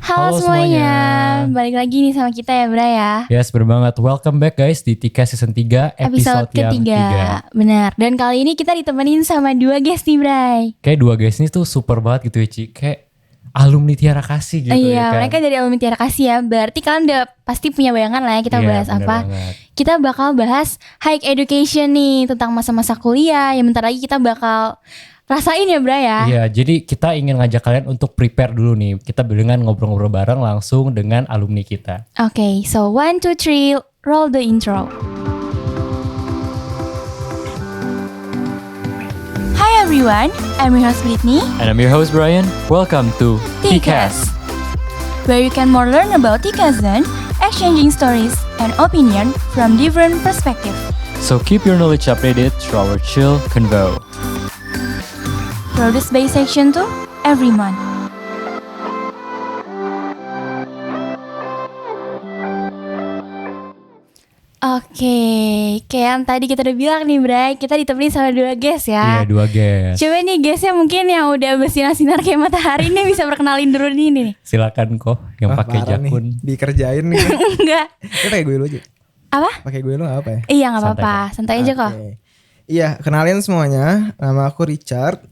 Halo semuanya, balik lagi nih sama kita ya Bra ya. Yes, bener banget. Welcome back guys di Tika Season 3 episode yang ketiga. Benar, dan kali ini kita ditemenin sama dua guest nih Bray. Kayak dua guys ini tuh super banget gitu ya Ci. Kayak alumni Tiara Kasih gitu Iya, ya kan. mereka dari alumni Tiara Kasih ya. Berarti kalian udah pasti punya bayangan lah ya kita bahas apa. Banget. Kita bakal bahas high education nih, tentang masa-masa kuliah. Yang bentar lagi kita bakal rasain ya Bra ya. Iya, jadi kita ingin ngajak kalian untuk prepare dulu nih. Kita dengan ngobrol-ngobrol bareng langsung dengan alumni kita. Okay, so 1, 2, 3, roll the intro. Hi everyone, I'm your host Brittany, And I'm your host Brian. Welcome to TCAS, where you can more learn about TCASN, exchanging stories and opinion from different perspectives. So keep your knowledge updated through our chill convo. Produced by Section 2 every month. Oke, kayak yang tadi kita udah bilang nih Bray, kita ditemenin sama dua guest ya. Iya, dua guest. Coba nih guestnya mungkin yang udah bersinar-sinar kayak matahari nih bisa perkenalin dulu nih. Silakan kok yang pakai jakun. Dikerjain nih. Enggak. Kita pakai gue dulu aja. Apa? Pakai gue dulu gak apa ya? Iya gak apa-apa, santai aja kok. Iya, kenalin semuanya. Nama aku Richard.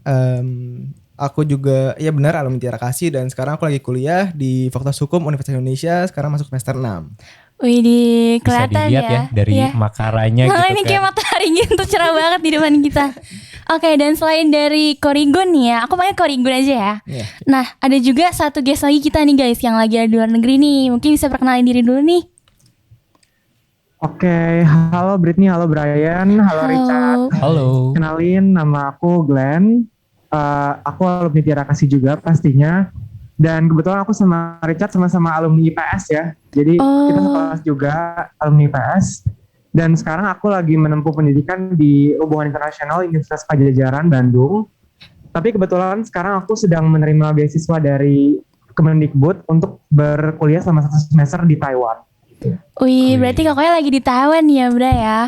Aku juga, ya benar alumni Tiara Kasih. Dan sekarang aku lagi kuliah di Fakultas Hukum Universitas Indonesia. Sekarang masuk semester 6. Wih, kelihatan bisa dilihat ya dari makaranya gitu ini kan. kayak matahari gitu cerah banget di depan kita. Oke, dan selain dari Korigun nih ya, aku panggil Korigun aja ya. Iya. Nah, ada juga satu guest lagi kita nih guys yang lagi ada di luar negeri nih. Mungkin bisa perkenalin diri dulu nih. Oke, halo Brittany, halo Brian, halo Richard. Halo. Kenalin, nama aku Glenn. Aku alumni Tiara Kasih juga pastinya. Dan kebetulan aku sama Richard sama-sama alumni IPS ya. Jadi kita sekelas juga alumni IPS. Dan sekarang aku lagi menempuh pendidikan di Hubungan Internasional Universitas Padjadjaran, Bandung. Tapi kebetulan sekarang aku sedang menerima beasiswa dari Kemendikbud untuk berkuliah selama 1 semester di Taiwan. Wih, berarti kakaknya lagi di Taiwan ya, Bra ya.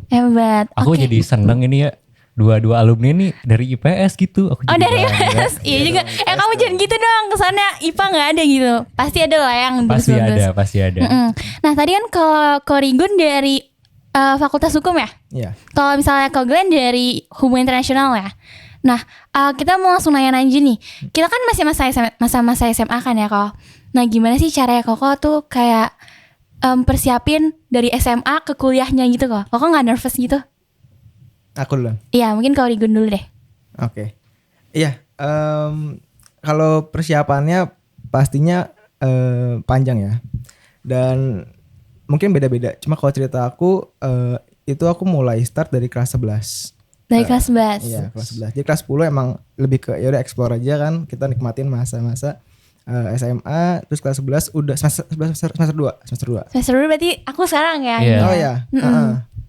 Hebat. Aku Oke. jadi seneng ini ya. Dua alumni nih dari IPS gitu. Aku jadi Dari bangga. IPS, iya juga. Kamu jangan gitu dong, kesannya IPA nggak ada gitu. Pasti ada lah yang Pasti ada. Nah tadi kan kalau Korigun dari Fakultas Hukum ya. Iya. Kalau misalnya Ko Glenn dari Hubungan Internasional ya. Nah kita mau langsung nanya aja nih. Kita kan masih masa-masa SMA kan ya kok. Nah gimana sih caranya Koko tuh kayak persiapin dari SMA ke kuliahnya gitu kok? Koko nggak nervous gitu? Aku dulu. Iya mungkin Korigun dulu deh. Oke. Iya. Kalau persiapannya pastinya panjang ya. Dan mungkin beda-beda. Cuma kalau cerita aku itu aku mulai start dari kelas 11. Dari kelas 11. Iya, kelas 11. Jadi kelas 10 emang lebih ke ya udah explore aja kan. Kita nikmatin masa-masa SMA. Terus kelas 11 udah semester 2. Semester 2 berarti aku sekarang ya. Iya. Oh ya.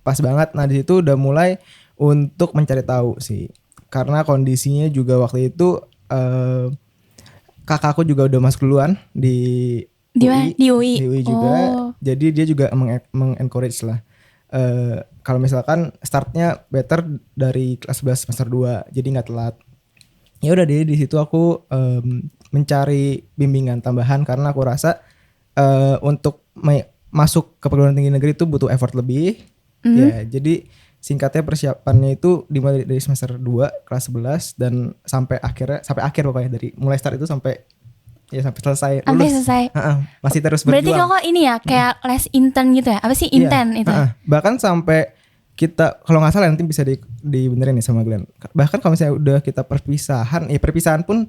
Pas banget. Nah, di situ udah mulai untuk mencari tahu sih. Karena kondisinya juga waktu itu kakakku juga udah masuk duluan di UI. Di UI. Di UI juga. Jadi dia juga mengencourage lah. Kalau misalkan startnya better dari kelas 11 semester 2, jadi nggak telat. Ya udah deh di situ aku mencari bimbingan tambahan karena aku rasa untuk masuk ke perguruan tinggi negeri itu butuh effort lebih. Ya, jadi singkatnya persiapannya itu dimulai dari semester 2 kelas 11 dan sampai akhir pokoknya dari mulai start itu sampai selesai lulus. Sampai selesai. Masih terus berjuang. Berarti Koko ini ya kayak les intern gitu ya? Apa sih intern itu? Bahkan sampai kita kalau nggak salah nanti bisa dibenerin nih sama Glenn. Bahkan kalau misalnya udah kita perpisahan pun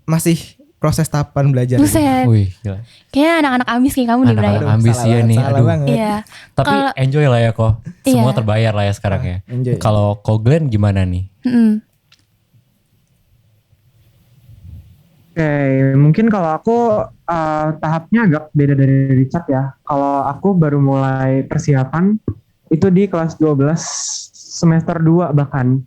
masih proses tahapan belajar. Buset. Wih, gila. Kayaknya anak-anak ambis kayak kamu nih Bray. Anak-anak ambis ya nih. Salah banget. Iya. Tapi enjoy lah ya kok. Semua Iya. terbayar lah ya sekarang ya. Enjoy. Kalau Ko Glenn gimana nih? Oke, mungkin kalau aku tahapnya agak beda dari Richard ya. Kalau aku baru mulai persiapan itu di kelas 12 semester 2 bahkan.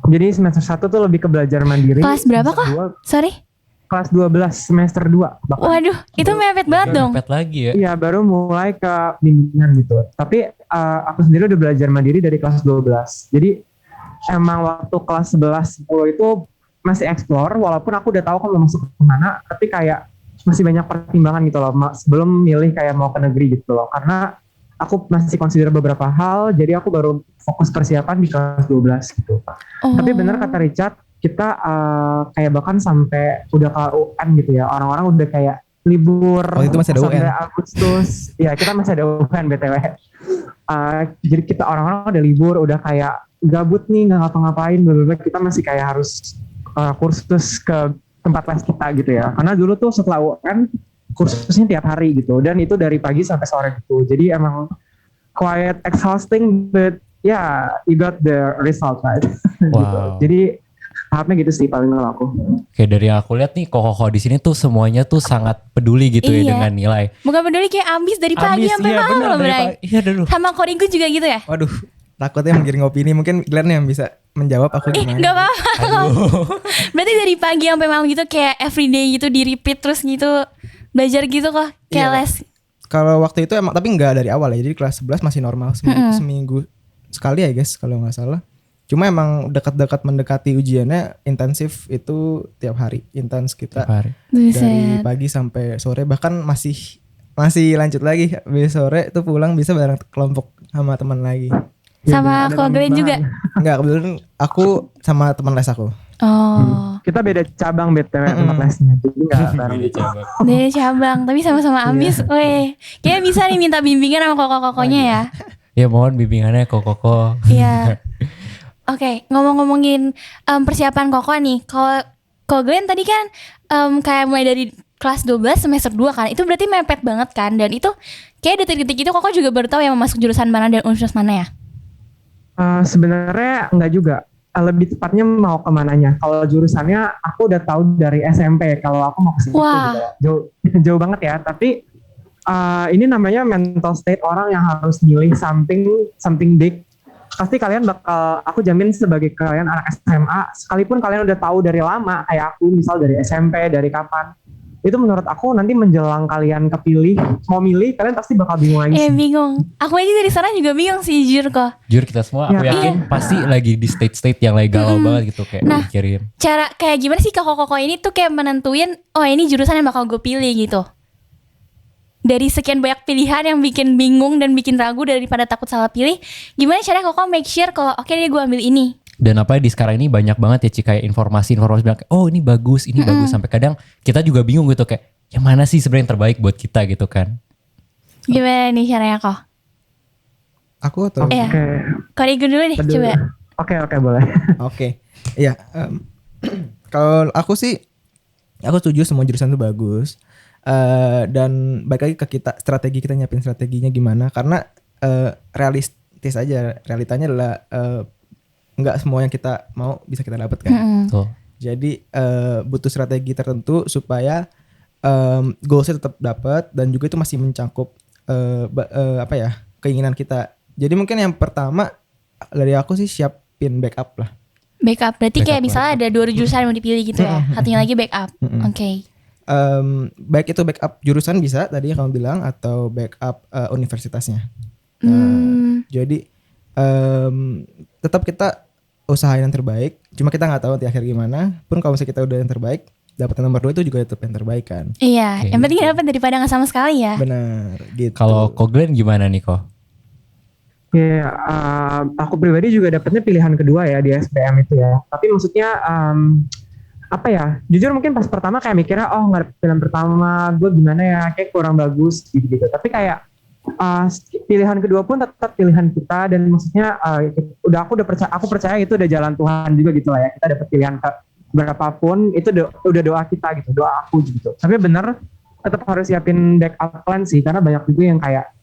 Jadi semester 1 tuh lebih ke belajar mandiri. Kelas berapa kok? Sorry. Kelas 12 semester 2 bahkan. Waduh, itu mepet banget dong. Mepet lagi ya. Iya, baru mulai ke bimbingan gitu. Tapi aku sendiri udah belajar mandiri dari kelas 12. Jadi emang waktu kelas 11 10 itu masih explore, walaupun aku udah tahu kan mau masuk kemana, tapi kayak masih banyak pertimbangan gitu loh sebelum milih kayak mau ke negeri gitu loh, karena aku masih consider beberapa hal, jadi aku baru fokus persiapan di kelas 12 gitu. Tapi benar kata Richard, kita kayak bahkan sampai udah ke UN gitu ya, orang-orang udah kayak libur itu masih ada sampai UN. Agustus. Ya kita masih ada UN BTW. Jadi kita orang-orang udah libur, udah kayak gabut nih, nggak ngapa-ngapain, bener-bener kita masih kayak harus kursus ke tempat les kita gitu ya. Karena dulu tuh setelah UN kursusnya tiap hari gitu, dan itu dari pagi sampai sore gitu. Jadi emang quite exhausting, but yeah, you got the result right. Wow. Gitu. Jadi tahapnya gitu sih paling kalau aku. Oke, dari yang aku lihat nih koko di sini tuh semuanya tuh sangat peduli gitu ya dengan nilai. Bukan peduli, kayak ambis dari pagi sampai iya, malam bener, loh, Bray. Iya dulu. Sama Korigu juga gitu ya? Waduh, takutnya menggiring opini. Mungkin Glenn yang bisa menjawab, aku gimana. Gak apa-apa. Berarti dari pagi sampai malam gitu, kayak everyday gitu, di repeat terus gitu, belajar gitu kok, kayak Iya. les. Kalau waktu itu emang, tapi nggak dari awal ya. Jadi kelas 11 masih normal, seminggu sekali ya guys kalau nggak salah. Cuma emang dekat-dekat mendekati ujiannya intensif itu tiap hari, intens kita Hari. dari Buset. pagi sampai sore, bahkan masih lanjut lagi habis sore tuh pulang bisa bareng kelompok sama teman lagi. Sama aku Glenn juga. Enggak, kebetulan aku sama teman les aku. Oh, Kita beda cabang BTW tempat lesnya, jadi nggak bareng gitu. dari cabang, tapi sama-sama ambis. Weh, kayaknya bisa nih minta bimbingan sama koko-kokonya ya. Ya mohon bimbingannya koko. Iya. Oke, ngomong-ngomongin persiapan koko nih. Kalau Glenn tadi kan kayak mulai dari kelas 12 semester 2 kan. Itu berarti mepet banget kan. Dan itu kayak detik-detik itu koko juga baru tahu ya mau masuk jurusan mana dan universitas mana ya? Sebenarnya nggak juga. Lebih tepatnya mau kemananya. Kalau jurusannya aku udah tahu dari SMP. Kalau aku mau ke situ Wah. gitu. Jauh banget ya. Tapi ini namanya mental state orang yang harus milih something big. Pasti kalian bakal, aku jamin sebagai kalian anak SMA, sekalipun kalian udah tahu dari lama, kayak aku misal dari SMP, dari kapan, itu menurut aku nanti menjelang kalian kepilih, mau milih, kalian pasti bakal bingung lagi. Bingung. Aku aja dari sana juga bingung sih, jujur kok. Jujur kita semua, aku Ya. yakin pasti lagi di state yang lagi galau banget gitu kayak mikirin. Cara kayak gimana sih koko-koko ini tuh kayak menentuin, oh ini jurusan yang bakal gue pilih gitu. Dari sekian banyak pilihan yang bikin bingung dan bikin ragu daripada takut salah pilih, gimana caranya koko make sure kalau oke deh gue ambil ini. Dan apa di sekarang ini banyak banget ya Ci, kayak informasi bilang kayak, oh ini bagus, sampai kadang kita juga bingung gitu kayak yang mana sih sebenarnya yang terbaik buat kita gitu kan. Gimana nih caranya kok? Aku atau Oke. Korigu dulu deh, coba. Oke, boleh. Oke. Iya, kalau aku sih aku setuju semua jurusan itu bagus. Dan balik lagi ke kita, kita nyiapin strateginya gimana, karena realistis aja, realitanya adalah nggak semua yang kita mau bisa kita dapat kan. Tuh. Jadi butuh strategi tertentu supaya goalsnya tetap dapat dan juga itu masih mencakup keinginan kita. Jadi mungkin yang pertama dari aku sih siapin backup lah. Backup, berarti kayak Backup, misalnya ada 2 jurusan yang mau dipilih gitu ya. Satunya lagi backup. Oke. Baik itu backup jurusan bisa tadi yang kamu bilang atau backup universitasnya. Jadi tetap kita usahain yang terbaik. Cuma kita nggak tahu di akhir gimana. Pun kalau misalnya kita udah yang terbaik, dapat nomor 2 itu juga tetap yang terbaik kan. Iya, Oke. yang penting dapat daripada nggak sama sekali ya. Benar gitu. Kalau Ko Glenn gimana nih Ko? Ya, aku pribadi juga dapetnya pilihan kedua ya di SBM itu ya. Tapi maksudnya apa ya? Jujur mungkin pas pertama kayak mikirnya, oh nggak pilihan pertama, gue gimana ya? Kayak kurang bagus gitu. Tapi kayak pilihan kedua pun tetap pilihan kita, dan maksudnya aku percaya itu udah jalan Tuhan juga gitu lah ya. Kita dapat pilihan berapapun itu udah doa kita gitu, doa aku gitu. Tapi bener tetap harus siapin backup plan sih, karena banyak juga yang kayak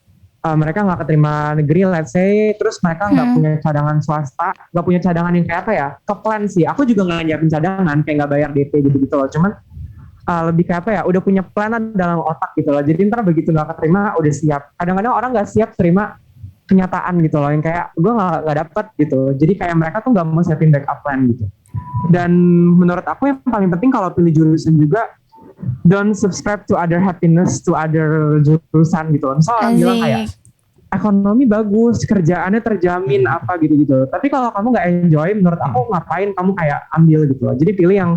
mereka nggak keterima negeri, let's say, terus mereka nggak punya cadangan swasta, nggak punya cadangan yang kayak apa ya, ke plan sih. Aku juga nggak nyiapin cadangan, kayak nggak bayar DP gitu loh. Cuman lebih kayak apa ya, udah punya plan dalam otak gitu loh. Jadi ntar begitu nggak keterima udah siap. Kadang-kadang orang nggak siap terima kenyataan gitu loh, yang kayak gue nggak dapet gitu. Jadi kayak mereka tuh nggak mau siapin backup plan gitu. Dan menurut aku yang paling penting kalau pilih jurusan juga, don't subscribe to other happiness, to other jurusan gitu. Misalnya orang bilang kayak ekonomi bagus, kerjaannya terjamin apa gitu-gitu. Tapi kalau kamu nggak enjoy, menurut aku ngapain kamu kayak ambil gitu loh. Jadi pilih yang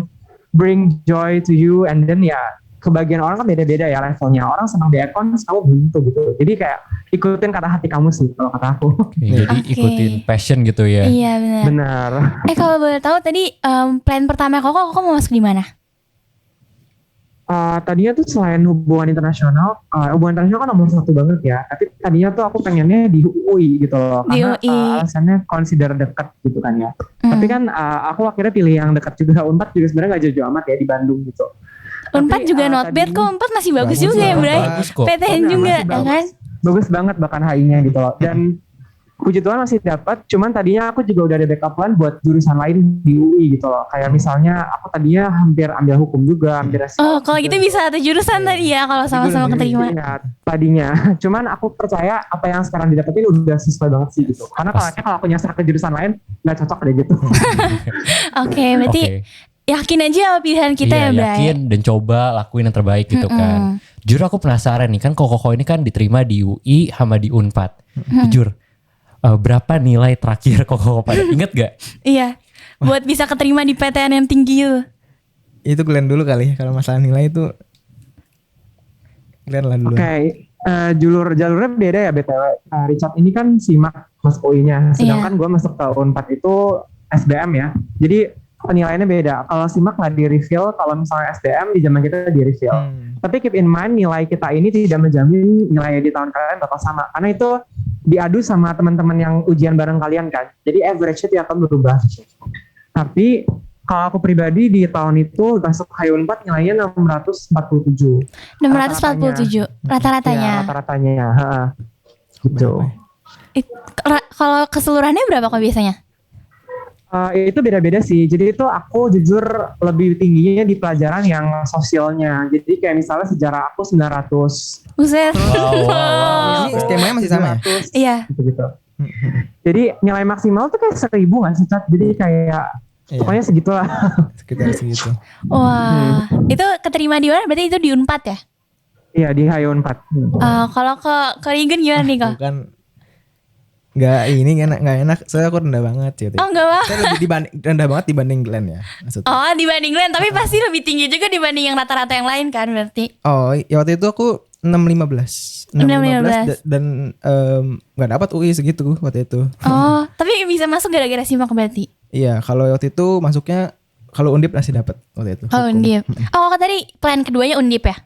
bring joy to you, and then ya kebagian orang kan beda-beda ya levelnya. Orang senang di accounts, kamu belum tentu gitu. Jadi kayak ikutin kata hati kamu sih kalau kata aku. Jadi Oke. ikutin passion gitu ya. Iya benar. Benar. Kalau boleh tahu tadi plan pertama koko mau masuk di mana? Tadinya tuh selain hubungan internasional kan nomor 1 banget ya. Tapi tadinya tuh aku pengennya di UI gitu loh. Di Karena UI. alasannya consider dekat gitu kan ya. Tapi kan aku akhirnya pilih yang dekat juga. Unpad juga sebenarnya gak jauh-jauh amat ya di Bandung gitu. Unpad Tapi, juga not bad tadinya- kok. Unpad masih bagus Bagus juga ya lah, Bray. bagus kok. PTN Benar, juga masih ya bagus. kan. Bagus banget bahkan HI-nya gitu loh. Dan puji Tuhan masih dapat, cuman tadinya aku juga udah ada backup plan buat jurusan lain di UI gitu loh. Kayak misalnya aku tadinya hampir ambil hukum juga, hampir Oh kalau gitu bisa satu jurusan tadi ya kalau sama-sama keterima. Iya, tadinya. Cuman aku percaya apa yang sekarang didapetin udah sesuai banget sih gitu. Karena kalau aku nyasar ke jurusan lain nggak cocok deh gitu. Oke berarti Oke. yakin aja sama pilihan kita Iya, ya Bray. yakin dan coba lakuin yang terbaik gitu kan. Jujur aku penasaran nih kan Koko ini kan diterima di UI sama di Unpad. Jujur berapa nilai terakhir Koko pada inget gak? Iya. Buat bisa keterima di PTN yang tinggi itu. Itu Glenn dulu kali kalau masalah nilai itu Glenn lah dulu. Oke, jalurnya beda ya BTW. Richard ini kan simak masuk UI-nya, sedangkan gue masuk ke Unpad itu SBM ya. Jadi penilaiannya beda. Kalau simak nggak di reveal, kalau misalnya SBM di zaman kita di reveal. Tapi keep in mind nilai kita ini tidak menjamin nilai di tahun kalian bakal sama. Karena itu diadu sama teman-teman yang ujian bareng kalian kan. Jadi average-nya tidak akan berubah. Tapi kalau aku pribadi di tahun itu masuk HI Unpad nilainya 647. 647 rata-ratanya. Ya, rata-ratanya. Gitu. Kalau keseluruhannya berapa kok biasanya? Itu beda-beda sih. Jadi itu aku jujur lebih tingginya di pelajaran yang sosialnya. Jadi kayak misalnya sejarah aku 900. Buset. Ini skemanya masih sama ya? 900, Iya. gitu. Jadi nilai maksimal tuh kayak 1000 nggak sih, Cat? Jadi kayak pokoknya segitulah. Sekitar segitu. Wah, itu keterima di mana? Berarti itu di Unpad ya? Iya di HI Unpad. Kalau ke Regen gimana nih kok? Bukan nggak enak. Soalnya aku rendah banget gitu. Oh enggak wah. Saya lebih rendah banget dibanding Glenn ya maksudnya. Oh dibanding Glenn, tapi pasti lebih tinggi juga dibanding yang rata-rata yang lain kan berarti. Oh, ya waktu itu aku 615 dan nggak dapat UI segitu waktu itu. Oh, tapi bisa masuk gara-gara simak berarti. Iya, kalau waktu itu masuknya kalau Undip masih dapat waktu itu. Oh, hukum. Undip. Oh, kok tadi plan keduanya Undip ya?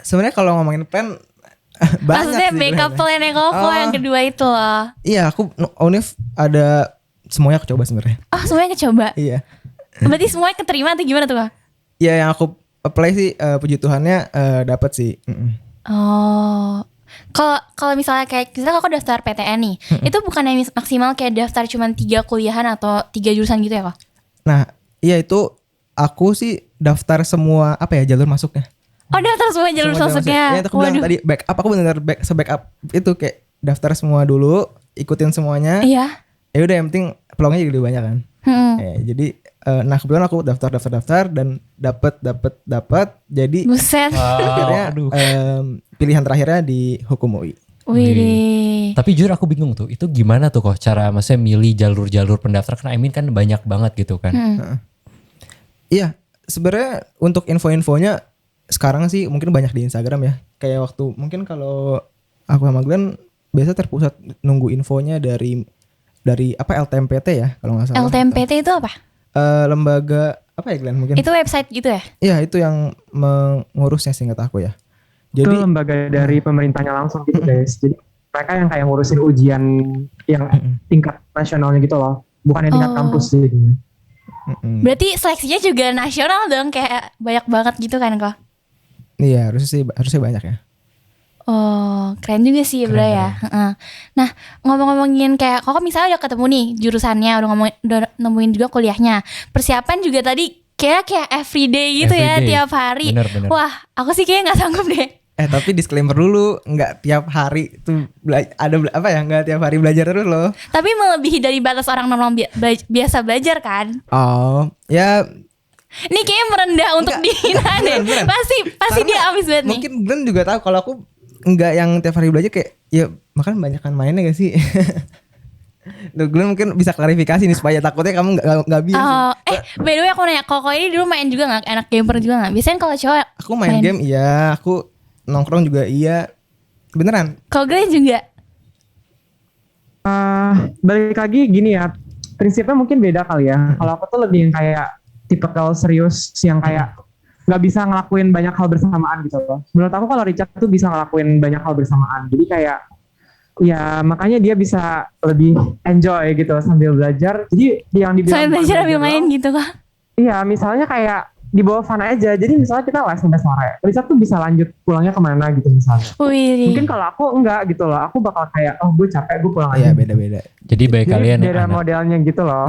Sebenarnya kalau ngomongin plan banyak Maksudnya sih backup sebenarnya. plan-nya Koko yang kedua itu loh. Iya, aku Unif ada semuanya aku coba sebenarnya. Oh, semuanya kecoba. Iya. Berarti semuanya keterima atau gimana tuh, Kak? Iya, yang aku apply sih puji Tuhannya dapat sih. Oh. Kalau misalnya kayak misalnya Koko daftar PTN nih, itu bukannya maksimal kayak daftar cuma 3 kuliahan atau 3 jurusan gitu ya, Kak? Nah, iya itu aku sih daftar semua jalur masuknya. Oh, daftar semua jalur Semua masuknya. Ya, itu aku bilang tadi backup, aku benar se-backup itu kayak daftar semua dulu, ikutin semuanya. Iya. Ya udah yang penting peluangnya jadi banyak kan. Jadi nah kebetulan aku daftar dan dapat jadi Buset. akhirnya pilihan terakhirnya di hukum UI. Wih. Tapi jujur aku bingung tuh, itu gimana tuh kok cara maksudnya milih jalur-jalur pendaftar, karena kan banyak banget gitu kan. Iya, sebenarnya untuk info-infonya sekarang sih mungkin banyak di Instagram ya. Kayak waktu mungkin kalau aku sama Glenn biasa terpusat nunggu infonya dari LTMPT ya kalau nggak salah. LTMPT itu apa? Lembaga apa ya Glenn mungkin? Itu website gitu ya? Iya, itu yang mengurusnya seingat aku ya. Itu Jadi lembaga dari pemerintahnya langsung gitu guys. Jadi mereka yang kayak ngurusin ujian yang tingkat nasionalnya gitu loh. Bukan yang tingkat kampus sih. Berarti seleksinya juga nasional dong, kayak banyak banget gitu kan kok? iya harusnya banyak ya. Oh, keren juga sih Bro ya. Nah, ngomong-ngomongin kayak Koko misalnya udah ketemu nih jurusannya, udah nemuin juga kuliahnya. Persiapan juga tadi kayak everyday gitu ya, Everyday. tiap hari. Bener. Wah, aku sih kayaknya nggak sanggup deh. Tapi disclaimer dulu, nggak tiap hari tuh nggak tiap hari belajar terus loh. Tapi melebihi dari batas orang normal biasa belajar kan? Oh, ya Ini kayaknya merendah untuk dihina deh. beneran. Pasti dia abis banget nih. mungkin Glenn juga tahu kalau aku nggak yang tiap hari belajar kayak ya makan banyakan mainnya gak sih? Duh, Glenn mungkin bisa klarifikasi nih supaya takutnya kamu nggak bias. By the way aku nanya, Koko ini dulu main juga nggak? Anak gamer juga nggak? Biasanya kalau cowok Aku main game iya, aku nongkrong juga iya. Beneran? Kalau Glenn juga? Balik lagi gini ya, prinsipnya mungkin beda kali ya. Kalau aku tuh lebih yang kayak tipikal serius yang kayak nggak bisa ngelakuin banyak hal bersamaan gitu loh. Menurut aku kalau Richard tuh bisa ngelakuin banyak hal bersamaan. Jadi kayak ya makanya dia bisa lebih enjoy gitu sambil belajar. Jadi yang dibilang Sambil belajar sambil main gitu kah? Iya, misalnya kayak dibawa fun aja. Jadi misalnya kita les sampai sore, Richard tuh bisa lanjut pulangnya kemana gitu misalnya. Wih. Mungkin kalau aku enggak gitu loh, aku bakal kayak gue capek, gue pulang aja. Iya beda-beda. Jadi baik kalian ya beda anak. modelnya gitu loh.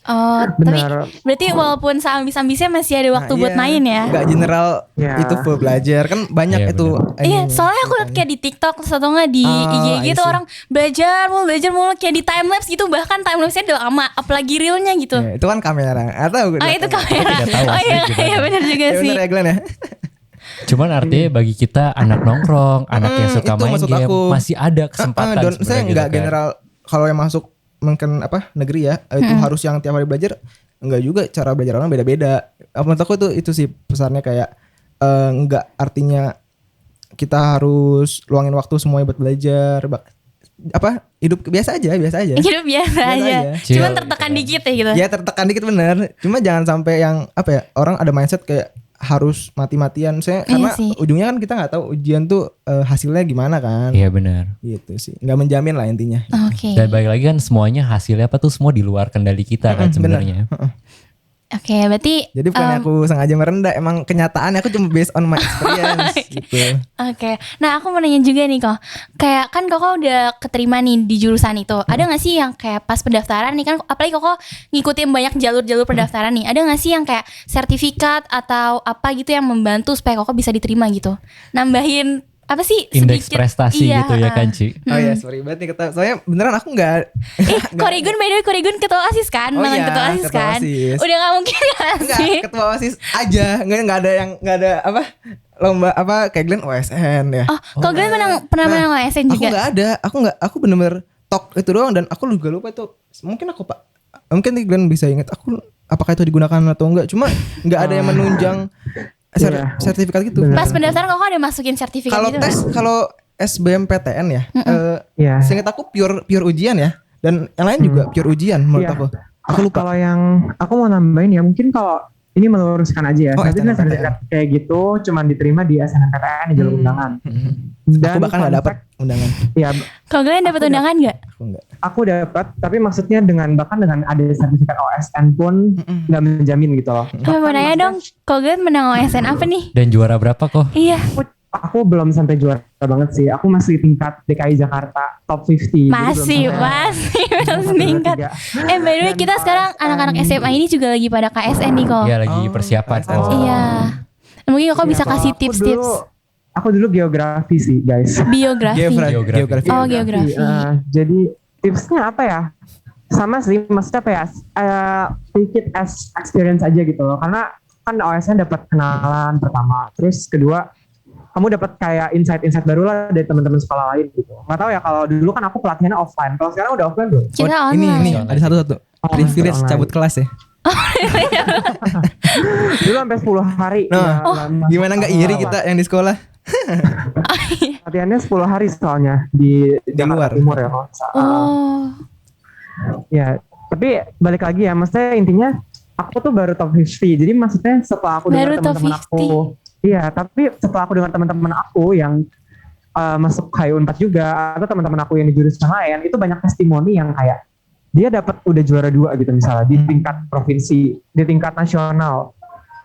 Oh, tapi Benar. berarti walaupun seambis-ambisnya masih ada waktu buat main ya? Gak general Ya. itu full belajar kan banyak Iya, itu. Iya, ininya, soalnya aku liat kayak di TikTok atau nggak di IG I gitu see. orang belajar mulu kayak di time lapse gitu, bahkan time lapse-nya udah lama, apalagi reelnya gitu. Ya, itu kan kamera atau Oh itu kamera. tidak tahu Oh asli iya, gimana. iya benar juga Ya sih. bener ya Glenn ya. Cuman artinya bagi kita anak nongkrong, anak yang suka itu main maksud game aku. masih ada kesempatan Saya sebenarnya nggak gitu kan. general kalau yang masuk mungkin negeri ya itu harus yang tiap hari belajar. Enggak juga, cara belajar orang beda-beda. Menurut aku itu sih pesannya kayak enggak artinya kita harus luangin waktu semuanya buat belajar. Hidup biasa aja. Hidup biasa aja. Chill Cuman gitu tertekan kan. dikit ya gitu. Ya tertekan dikit bener. Cuma jangan sampai yang orang ada mindset kayak harus mati-matian. Saya Iya karena sih. ujungnya kan kita nggak tahu ujian tuh hasilnya gimana kan. Iya benar. Gitu sih. Nggak menjamin lah intinya. Oke. Dan balik lagi kan semuanya hasilnya apa tuh semua di luar kendali kita kan sebenarnya. Oke, berarti Jadi bukan aku sengaja merendah, emang kenyataannya aku cuma based on my experience gitu. Oke. Nah, aku mau nanya juga nih kok. Kayak kan Koko udah keterima nih di jurusan itu. Ada gak sih yang kayak pas pendaftaran nih kan, apalagi Koko ngikutin banyak jalur-jalur pendaftaran nih. Ada gak sih yang kayak sertifikat atau apa gitu yang membantu supaya Koko bisa diterima gitu? Nambahin apa sih Indeks sedikit, prestasi iya, gitu ya kan Ci. Oh iya, sorry banget nih kata. Soalnya beneran aku nggak. Korigun by the way, Korigun ketua OSIS kan? Oh Mantan iya, ketua OSIS ketua kan? OSIS. Udah gak mungkin gak Enggak, sih? ketua OSIS aja. Nggak ada lomba kayak Glenn OSN ya. Oh, kalau Glenn pernah menang OSN Aku juga? nggak ada. Aku bener-bener talk itu doang dan aku juga lupa itu. Mungkin nih Glenn bisa ingat aku apakah itu digunakan atau enggak. Cuma nggak ada yang menunjang Iya. sertifikat gitu. Bener. Pas pendaftaran Koko ada masukin sertifikat Kalau gitu nggak? kalau SBMPTN ya, Iya. seingat aku pure ujian ya, dan yang lain juga pure ujian menurut Iya. aku. Aku lupa. Kalau yang aku mau nambahin ya mungkin kalau ini meluruskan aja ya. Oh, Nanti SNMPTN. sertifikat kayak gitu cuman diterima di SNMPTN di jalur undangan. Dan Aku bahkan nggak fun dapat fact, undangan. Ya, Kalau Glenn dapat undangan nggak? Aku nggak. aku dapat, tapi maksudnya bahkan dengan ada sertifikat OSN pun nggak menjamin gitu loh. Tapi mau nanya dong, kalau Glenn menang OSN apa nih? Dan juara berapa kok? Iya, Aku belum sampai juara banget sih. Aku masih tingkat DKI Jakarta top 50. masih belum meningkat. By the way kita sekarang anak-anak SMA ini juga lagi pada KSN nih kok. Iya lagi persiapan kok. Iya. Mungkin kok bisa kasih tips-tips Aku dulu geografi sih guys. biografi. Geografi. Oh, geografi. Jadi tipsnya apa ya? Sama sih, maksudnya apa ya? Take it as experience aja gitu loh. Karena kan OSN dapat kenalan pertama, terus kedua kamu dapat kayak insight-insight baru lah dari teman-teman sekolah lain gitu. Nggak tahu ya, kalau dulu kan aku pelatihannya offline. Kalau sekarang udah offline belum? Kita Ini online. ada satu-satu. Privilege online. cabut kelas ya. Dulu sampai 10 hari. Nah, gimana nggak iri Lama. kita yang di sekolah? Latihannya 10 hari soalnya di luar. Jakarta Timur ya kalau nggak salah. Oh. Ya, tapi balik lagi ya, maksudnya intinya aku tuh baru top 50. Jadi maksudnya setelah aku Baru dengar top teman-teman aku, iya, tapi setelah aku dengar teman-teman aku yang masuk HI Unpad juga atau teman-teman aku yang di jurusan lain, itu banyak testimoni yang kayak dia dapat udah juara 2 gitu misalnya di tingkat provinsi, di tingkat nasional.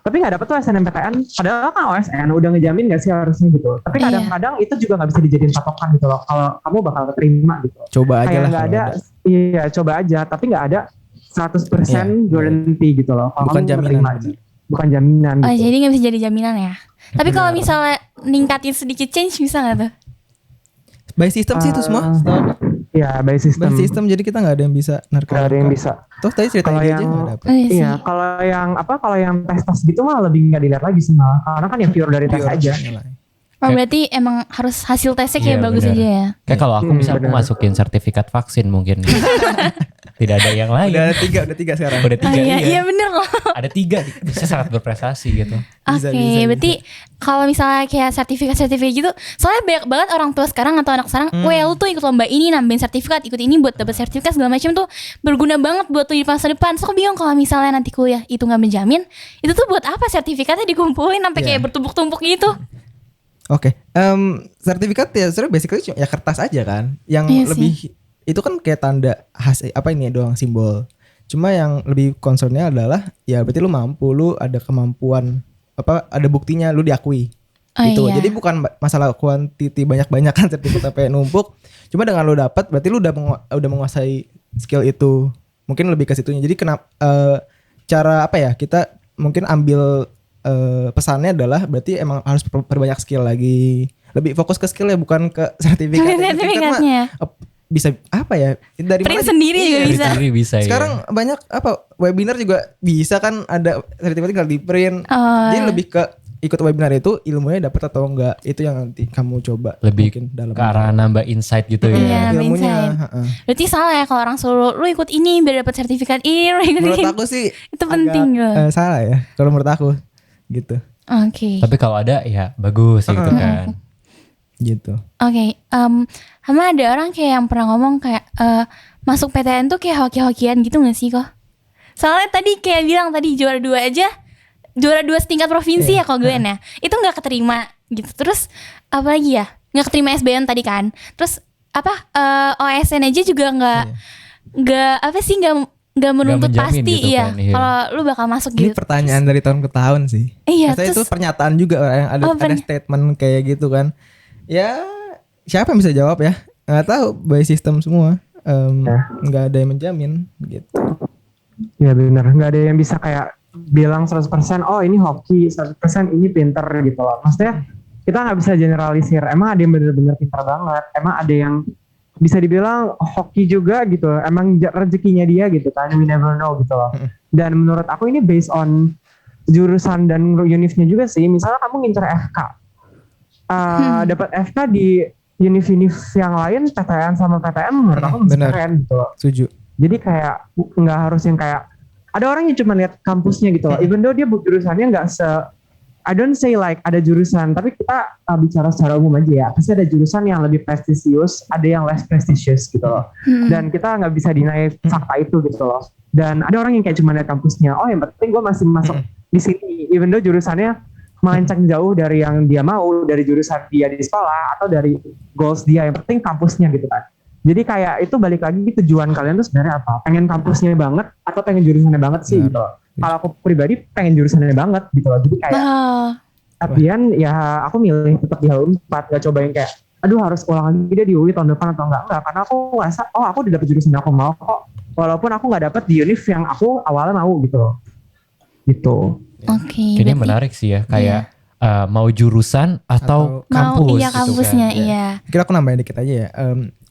Tapi nggak dapat tuh SNMPTN, padahal kan OSN udah ngejamin nggak sih harusnya gitu. Tapi Iya. kadang-kadang itu juga nggak bisa dijadiin patokan gitu loh. Kalau kamu bakal keterima gitu. Coba aja Kayak lah. nggak kalau ada, iya coba aja. Tapi nggak ada 100% Iya. guarantee gitu loh. Kalau Bukan kamu jaminan, keterima bener. aja. Bukan jaminan. Oh, Gitu. jadi nggak bisa jadi jaminan ya. Tapi kalau misalnya ningkatin sedikit change bisa nggak tuh? By system sih itu semua. Iya, by system. By system jadi kita nggak ada yang bisa Nggak ada yang bisa. Toh tadi ceritanya Kalau dia aja yang- nggak dapet. Oh, iya sih. Iya, kalau yang tes gitu mah lebih nggak dilihat lagi sih malah. Karena kan yang pure dari tes Pure aja. nilai. Oh berarti emang harus hasil tesnya kayak Iya, bagus bener. aja ya. Kayak kalau aku misal aku bener. masukin sertifikat vaksin mungkin. Tidak ada yang lain. Udah tiga sekarang. Udah Oh 3 iya bener loh. Ada 3 bisa sangat berprestasi gitu. Bisa, Oke, bisa. berarti kalau misalnya kayak sertifikat gitu, soalnya banyak banget orang tua sekarang atau anak sekarang, weh lu tuh ikut lomba ini nambahin sertifikat, ikut ini buat dapat sertifikat segala macam tuh berguna banget buat lu di masa depan. So aku bingung kalau misalnya nanti kuliah itu nggak menjamin, itu tuh buat apa sertifikatnya dikumpulin sampai Iya. kayak bertumpuk-tumpuk gitu? Oke, sertifikat ya sebenarnya basically cuma ya kertas aja kan. Yang Iya lebih itu kan kayak tanda hasil apa ini doang simbol. Cuma yang lebih concernnya adalah ya berarti lu mampu, lu ada kemampuan apa ada buktinya lu diakui. Oh, Gitu. iya. Jadi bukan masalah kuantiti banyak-banyakan sertifikat sampai numpuk. Cuma dengan lu dapat berarti lu udah menguasai skill itu. Mungkin lebih ke situnya. Jadi kenapa cara apa ya? Kita mungkin ambil pesannya adalah berarti emang harus perbanyak skill lagi. Lebih fokus ke skill ya bukan ke sertifikat. Sertifikatnya. Bisa apa ya? Dari Print mana sendiri juga iya. bisa. Sendiri bisa ya. Sekarang banyak apa webinar juga bisa kan ada sertifikat tinggal di print. Oh. Jadi lebih ke ikut webinar itu ilmunya dapat atau enggak itu yang nanti kamu coba lebih mungkin dalam ke arah nambah insight gitu Iya. ya. nambah ilmunya. insight. heeh. Berarti salah ya kalau orang suruh lu ikut ini biar dapat sertifikat ini, lu ikut Menurut ini. aku sih Itu penting agak, loh. salah ya kalau menurut aku gitu. Oke. Tapi kalau ada ya bagus gitu kan. Gitu. Oke, sama ada orang kayak yang pernah ngomong kayak masuk PTN tuh kayak hoki-hokian gitu gak sih kok? Soalnya tadi kayak bilang tadi juara 2 aja, juara 2 setingkat provinsi ya kalau Glenn ya, itu nggak keterima gitu. Terus apa lagi ya? Nggak keterima SBM tadi kan? Terus apa OSN aja juga nggak apa sih nggak menuntut menjamin pasti gitu iya. kan, iya. Kalau lu bakal masuk Ini gitu. pertanyaan dari tahun ke tahun sih. Iya, Maksudnya itu terus- pernyataan juga yang ada Oh, statement kayak gitu kan. Ya siapa yang bisa jawab ya? Nggak tahu by system semua. Nggak ada yang menjamin gitu. Ya benar, nggak ada yang bisa kayak bilang 100% oh ini hoki, 100% ini pinter gitu loh. Maksudnya kita nggak bisa generalisir. Emang ada yang bener-bener pinter banget, emang ada yang bisa dibilang hoki juga gitu. Emang rezekinya dia gitu kan, we never know gitu loh. Dan menurut aku ini based on jurusan dan univnya juga sih. Misalnya kamu ngincer FK, dapat FK di univ-univ yang lain, PTN sama PTN menurut aku masih benar. keren gitu loh. Setuju. Jadi kayak nggak harus yang kayak ada orang yang cuma lihat kampusnya gitu loh. Even though dia jurusannya nggak I don't say like ada jurusan, tapi kita bicara secara umum aja ya. Pasti ada jurusan yang lebih prestisius, ada yang less prestisius gitu loh. Dan kita nggak bisa deny fakta itu gitu loh. Dan ada orang yang kayak cuma lihat kampusnya. Oh yang penting gue masih masuk di sini. Even though jurusannya melenceng jauh dari yang dia mau, dari jurusan dia di sekolah atau dari goals dia. Yang penting kampusnya gitu kan. Jadi kayak itu balik lagi tujuan kalian tuh sebenarnya apa? Pengen kampusnya banget atau pengen jurusannya banget sih gitu loh. Kalau aku pribadi pengen jurusannya banget gitu loh. Jadi kayak latihan ya aku milih tetap di Hal 4, gak coba yang kayak aduh harus ulang lagi dia di UI tahun depan atau enggak. Karena aku ngerasa aku udah dapet jurusan yang aku mau kok. Walaupun aku gak dapet di univ yang aku awalnya mau gitu loh. Gitu. Oke. Kayaknya berarti- menarik sih ya kayak mau jurusan atau kampus mau iya gitu kampusnya kan. iya. Kira aku nambahin dikit aja ya.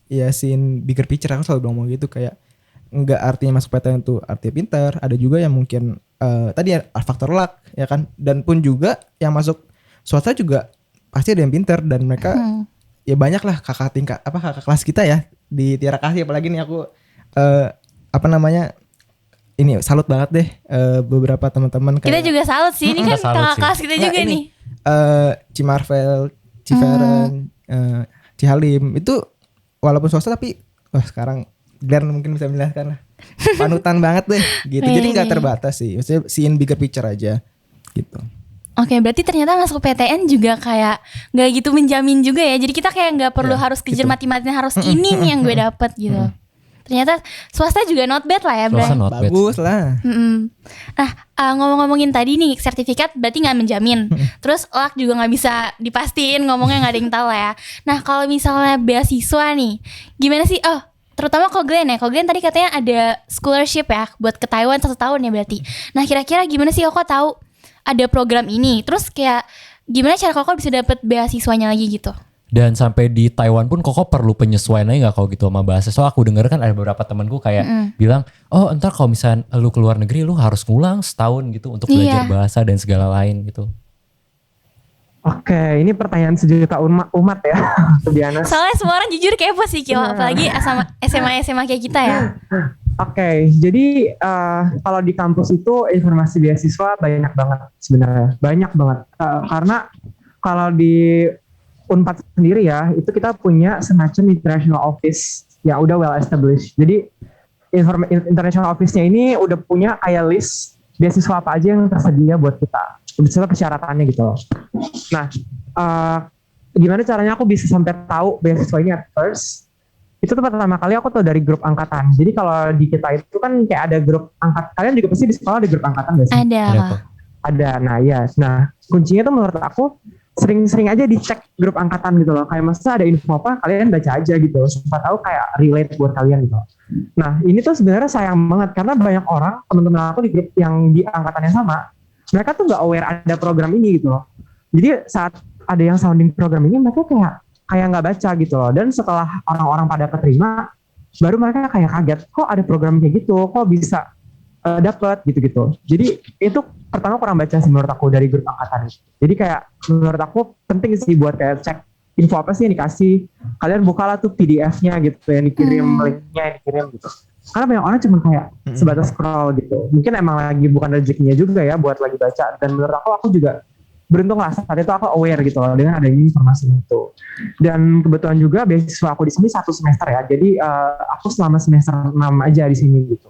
Ya scene bigger picture aku selalu ngomong gitu kayak nggak artinya masuk PTN itu artinya pintar. Ada juga yang mungkin tadi ya faktor luck ya kan. Dan pun juga yang masuk swasta juga pasti ada yang pintar dan mereka ya banyak lah kakak kelas kita ya di Tiara Kasih apalagi nih aku ini salut banget deh beberapa teman-teman Kita kayak juga salut sih, ini kan Kita salut kakak sih. kelas kita juga ini, nih. Cimarvel, Ciferen, Cihalim itu walaupun swasta tapi sekarang Glenn mungkin bisa menjelaskan lah. Panutan banget deh gitu. Jadi nggak terbatas sih. Maksudnya seeing bigger picture aja gitu. Oke, berarti ternyata masuk PTN juga kayak nggak gitu menjamin juga ya. Jadi kita kayak nggak perlu Ya, harus kejar gitu. mati-matian harus ini nih yang gue dapet gitu. Ternyata swasta juga not bad lah ya, Bray. Swasta not bad. Bagus lah. Nah, ngomong-ngomongin tadi nih sertifikat berarti nggak menjamin. Terus luck juga nggak bisa dipastiin, ngomongnya nggak ada yang tahu lah ya. Nah, kalau misalnya beasiswa nih, gimana sih? Oh, terutama kalau Glenn ya. Kalau Glenn tadi katanya ada scholarship ya buat ke Taiwan 1 tahun ya berarti. Nah, kira-kira gimana sih Koko tahu ada program ini? Terus kayak gimana cara Koko bisa dapet beasiswanya lagi gitu? Dan sampai di Taiwan pun Koko perlu penyesuaian aja gak kalau gitu sama bahasa. So aku denger kan ada beberapa temanku kayak bilang, oh ntar kalau misalnya lu keluar negeri lu harus ngulang setahun gitu untuk belajar bahasa dan segala lain gitu. Oke, ini pertanyaan sejuta umat ya, Diana. Soalnya semua orang jujur kepo sih Kil, apalagi sama SMA kayak kita ya. Oke, jadi kalau di kampus itu informasi beasiswa banyak banget sebenarnya, banyak banget. Karena kalau di Unpad sendiri ya, itu kita punya semacam international office yang udah well established. Jadi international office-nya ini udah punya kayak list beasiswa apa aja yang tersedia buat kita. Beserta persyaratannya gitu loh. Nah, gimana caranya aku bisa sampai tahu beasiswa ini at first? Itu tuh pertama kali aku tahu dari grup angkatan. Jadi kalau di kita itu kan kayak ada grup angkatan. Kalian juga pasti di sekolah ada grup angkatan gak sih? Ada. Nah, ya. Nah, kuncinya tuh menurut aku sering-sering aja dicek grup angkatan gitu loh. Kayak masa ada info apa, kalian baca aja gitu. Supaya tahu kayak relate buat kalian gitu. Nah, ini tuh sebenarnya sayang banget karena banyak orang, teman-teman aku di grup yang di angkatannya sama, mereka tuh nggak aware ada program ini gitu loh. Jadi saat ada yang sounding program ini, mereka kayak nggak baca gitu loh. Dan setelah orang-orang pada keterima, baru mereka kayak kaget, kok ada program kayak gitu, kok bisa dapat gitu-gitu. Jadi itu pertama kurang baca sih menurut aku dari grup angkatan. Jadi kayak menurut aku penting sih buat kayak cek info apa sih yang dikasih. Kalian bukalah tuh PDF-nya gitu, yang dikirim, linknya yang dikirim gitu. Karena banyak orang cuma kayak sebatas scroll gitu. Mungkin emang lagi bukan rezekinya juga ya buat lagi baca. Dan menurut aku juga beruntung lah saat itu aku aware gitu loh dengan adanya informasi itu. Dan kebetulan juga beasiswa aku di sini 1 semester ya. Jadi aku selama semester 6 aja di sini gitu.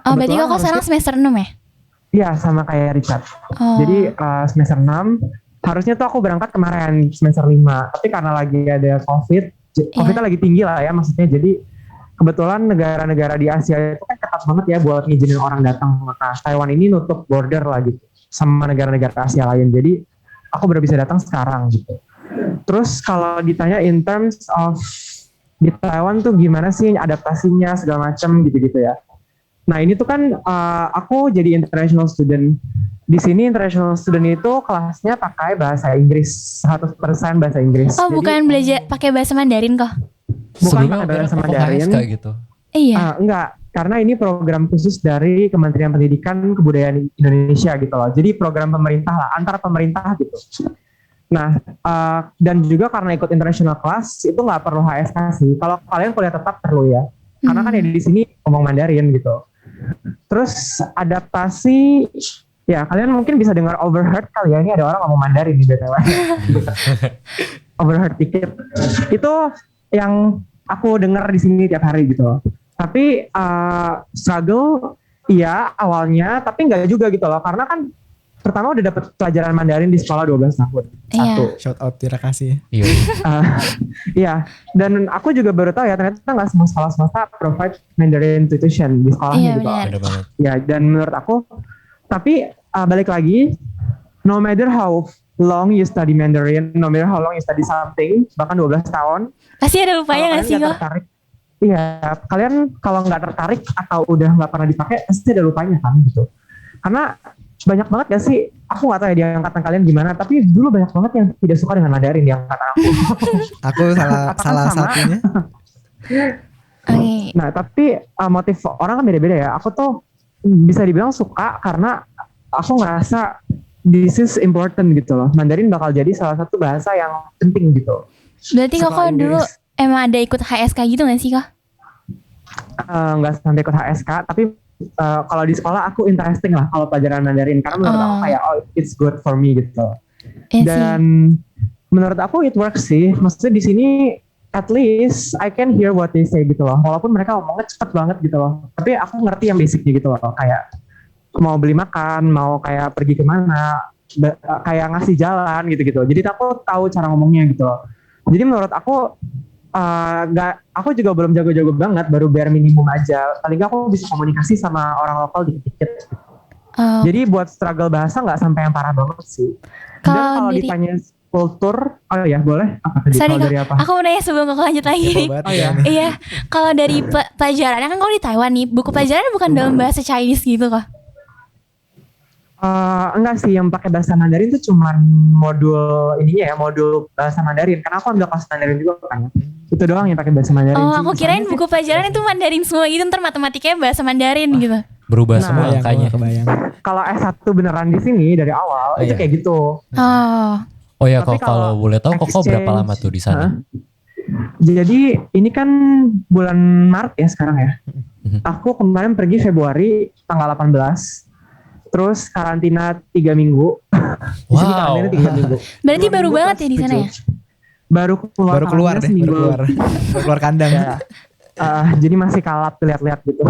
Oh, berarti kok sekarang semester 6 ya? Iya, sama kayak Richard. Jadi semester 6 harusnya tuh aku berangkat kemarin semester 5. Tapi karena lagi ada COVID-nya lagi tinggi lah ya maksudnya. Jadi kebetulan negara-negara di Asia itu kan ketat banget ya buat ngizinin orang datang. Nah, Taiwan ini nutup border lah gitu sama negara-negara Asia lain. Jadi aku baru bisa datang sekarang gitu. Terus kalau ditanya in terms of di Taiwan tuh gimana sih adaptasinya segala macam gitu-gitu ya. Nah ini tuh kan aku jadi international student. Di sini international student itu kelasnya pakai bahasa Inggris, 100% bahasa Inggris. Oh, jadi, bukan belajar pakai bahasa Mandarin kok? Bukan pakai bahasa Mandarin. Gitu. Iya. Enggak, karena ini program khusus dari Kementerian Pendidikan Kebudayaan Indonesia gitu loh. Jadi program pemerintah lah, antar pemerintah gitu. Nah, dan juga karena ikut international class itu nggak perlu HSK sih. Kalau kalian kuliah tetap perlu ya. Karena kan ya di sini ngomong Mandarin gitu. Terus adaptasi, ya kalian mungkin bisa dengar overheard kali ya. Ini ada orang ngomong Mandarin di BTW. Overheard dikit. Itu yang aku dengar di sini tiap hari gitu. Tapi struggle iya awalnya, tapi nggak juga gitu loh. Karena kan pertama udah dapet pelajaran Mandarin di sekolah 12 tahun. Satu. Shout out, terima kasih. Iya. Dan aku juga baru tahu ya ternyata nggak semua sekolah swasta provide Mandarin tuition di sekolahnya gitu. Ya, dan menurut aku, tapi balik lagi, no matter how long you study Mandarin, no matter how long you study something, bahkan 12 tahun, pasti ada upaya nggak sih kok? Iya, kalian kalau nggak tertarik atau udah nggak pernah dipakai, pasti ada lupanya kan gitu. Karena banyak banget gak sih, aku gak tahu ya di angkatan kalian gimana, tapi dulu banyak banget yang tidak suka dengan Mandarin di angkatan aku. Aku salah satunya. Nah tapi motif orang kan beda-beda ya. Aku tuh bisa dibilang suka karena aku ngerasa this is important gitu loh. Mandarin bakal jadi salah satu bahasa yang penting gitu. Berarti kok dulu emang ada ikut HSK gitu gak sih kok? Gak sampai ikut HSK, tapi kalau di sekolah aku interesting lah kalau pelajaran Mandarin karena menurut aku kayak it's good for me gitu. Dan menurut aku it works sih. Maksudnya di sini at least I can hear what they say gitu loh. Walaupun mereka ngomongnya cepet banget gitu loh. Tapi aku ngerti yang basicnya gitu loh. Kayak mau beli makan, mau kayak pergi kemana, kayak ngasih jalan gitu-gitu. Jadi aku tahu cara ngomongnya gitu loh. Jadi menurut aku aku juga belum jago-jago banget, baru bare minimum aja. Paling gak aku bisa komunikasi sama orang lokal dikit-dikit. Jadi buat struggle bahasa nggak sampai yang parah banget sih. Dan kalau ditanya kultur, oh ya boleh. Apa tadi? Sorry, dari apa? Aku mau nanya sebelum aku lanjut lagi nih. Iya, kalau dari pelajarannya kan kalau di Taiwan nih, buku pelajaran bukan dalam bahasa Chinese gitu kok? Enggak sih, yang pakai bahasa Mandarin tuh cuman modul ininya ya, modul bahasa Mandarin. Karena aku ambil kelas Mandarin juga kan. Itu doang yang pakai bahasa Mandarin. Oh, aku kirain buku pelajaran itu Mandarin semua gitu, ntar matematikanya bahasa Mandarin gitu. Berubah semua angkanya. Kalau S1 beneran di sini dari awal itu kayak gitu. Oh ya, Tapi kalau boleh tahu Koko berapa exchange, lama tuh di sana? Jadi ini kan bulan Maret ya sekarang ya. Aku kemarin pergi Februari tanggal 18. Terus karantina 3 minggu. Di sini Wow. karantina 3 minggu. Berarti 2 baru minggu banget plus ya di sana 7. ya? Baru keluar deh, seminggu. baru keluar kandang. Ya. Jadi masih kalap lihat-lihat gitu.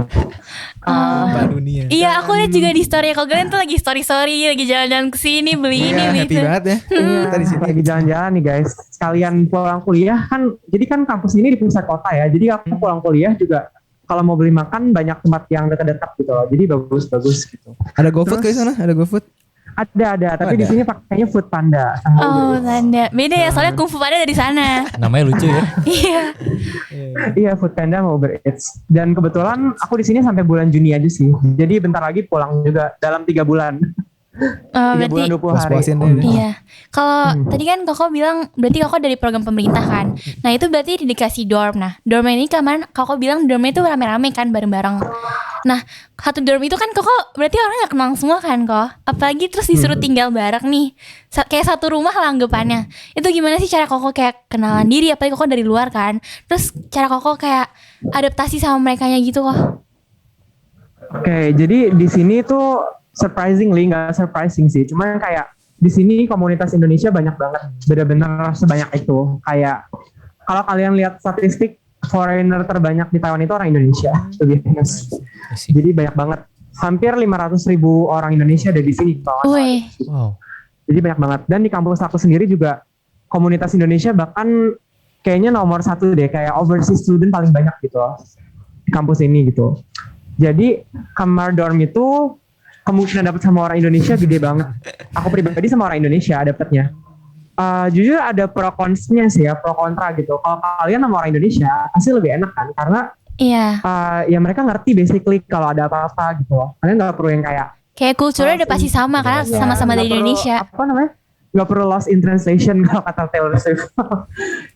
Mbak dunia. Iya, aku lihat juga di story kalau kalian tuh lagi story lagi jalan-jalan ke sini beli ini Iya, beli happy itu. banget ya. Kita di sini Lagi jalan-jalan nih guys. Sekalian pulang kuliah kan. Jadi kan kampus ini di pusat kota ya. Jadi aku pulang kuliah juga kalau mau beli makan banyak tempat yang dekat-dekat gitu loh. Jadi bagus-bagus gitu. Ada GoFood Terus- ke sana? Ada GoFood? Ada. Tapi ada. di sini pakainya Food Panda. Sama Oh, Uber Eats. tanda. Beda ya, soalnya Kung Fu Panda dari sana. Namanya lucu ya. Iya. Iya, Food Panda sama Uber Eats. Dan kebetulan aku di sini sampai bulan Juni aja sih. Jadi bentar lagi pulang juga dalam 3 bulan. 3 bulan Berarti 20 hari. Puas-puasin deh. iya. Kalau tadi kan Koko bilang berarti Koko dari program pemerintah kan. Nah, itu berarti dikasih dorm. Nah, dorm ini kemarin Koko bilang dormnya itu rame-rame kan bareng-bareng. Nah, satu dorm itu kan Koko berarti orang gak kenal semua kan kok. Apalagi terus disuruh tinggal bareng nih. Kayak satu rumah lah anggapannya. Itu gimana sih cara Koko kayak kenalan diri, apalagi Koko dari luar kan. Terus cara Koko kayak adaptasi sama merekanya gitu kok. Oke, jadi di sini tuh surprisingly nggak surprising sih. Cuma kayak di sini komunitas Indonesia banyak banget, bener-bener sebanyak itu. Kayak kalau kalian lihat statistik foreigner terbanyak di Taiwan itu orang Indonesia, to be honest. Jadi banyak banget. Hampir 500.000 orang Indonesia ada di sini. Wih. Wow. Jadi banyak banget. Dan di kampus aku sendiri juga komunitas Indonesia bahkan kayaknya nomor 1 deh, kayak overseas student paling banyak gitu loh, di kampus ini gitu. Jadi kamar dorm itu kemungkinan dapat sama orang Indonesia gede banget. Aku pribadi sama orang Indonesia dapatnya. Jujur ada pro consnya sih ya, pro kontra gitu. Kalau kalian sama orang Indonesia pasti lebih enak kan, karena Iya. ya mereka ngerti basically kalau ada apa-apa gitu loh. Kalian nggak perlu yang kayak Kulturnya udah pasti sama karena Iya. sama-sama dari nggak perlu, Indonesia. apa namanya, nggak perlu lost in translation kalau kata Taylor Swift.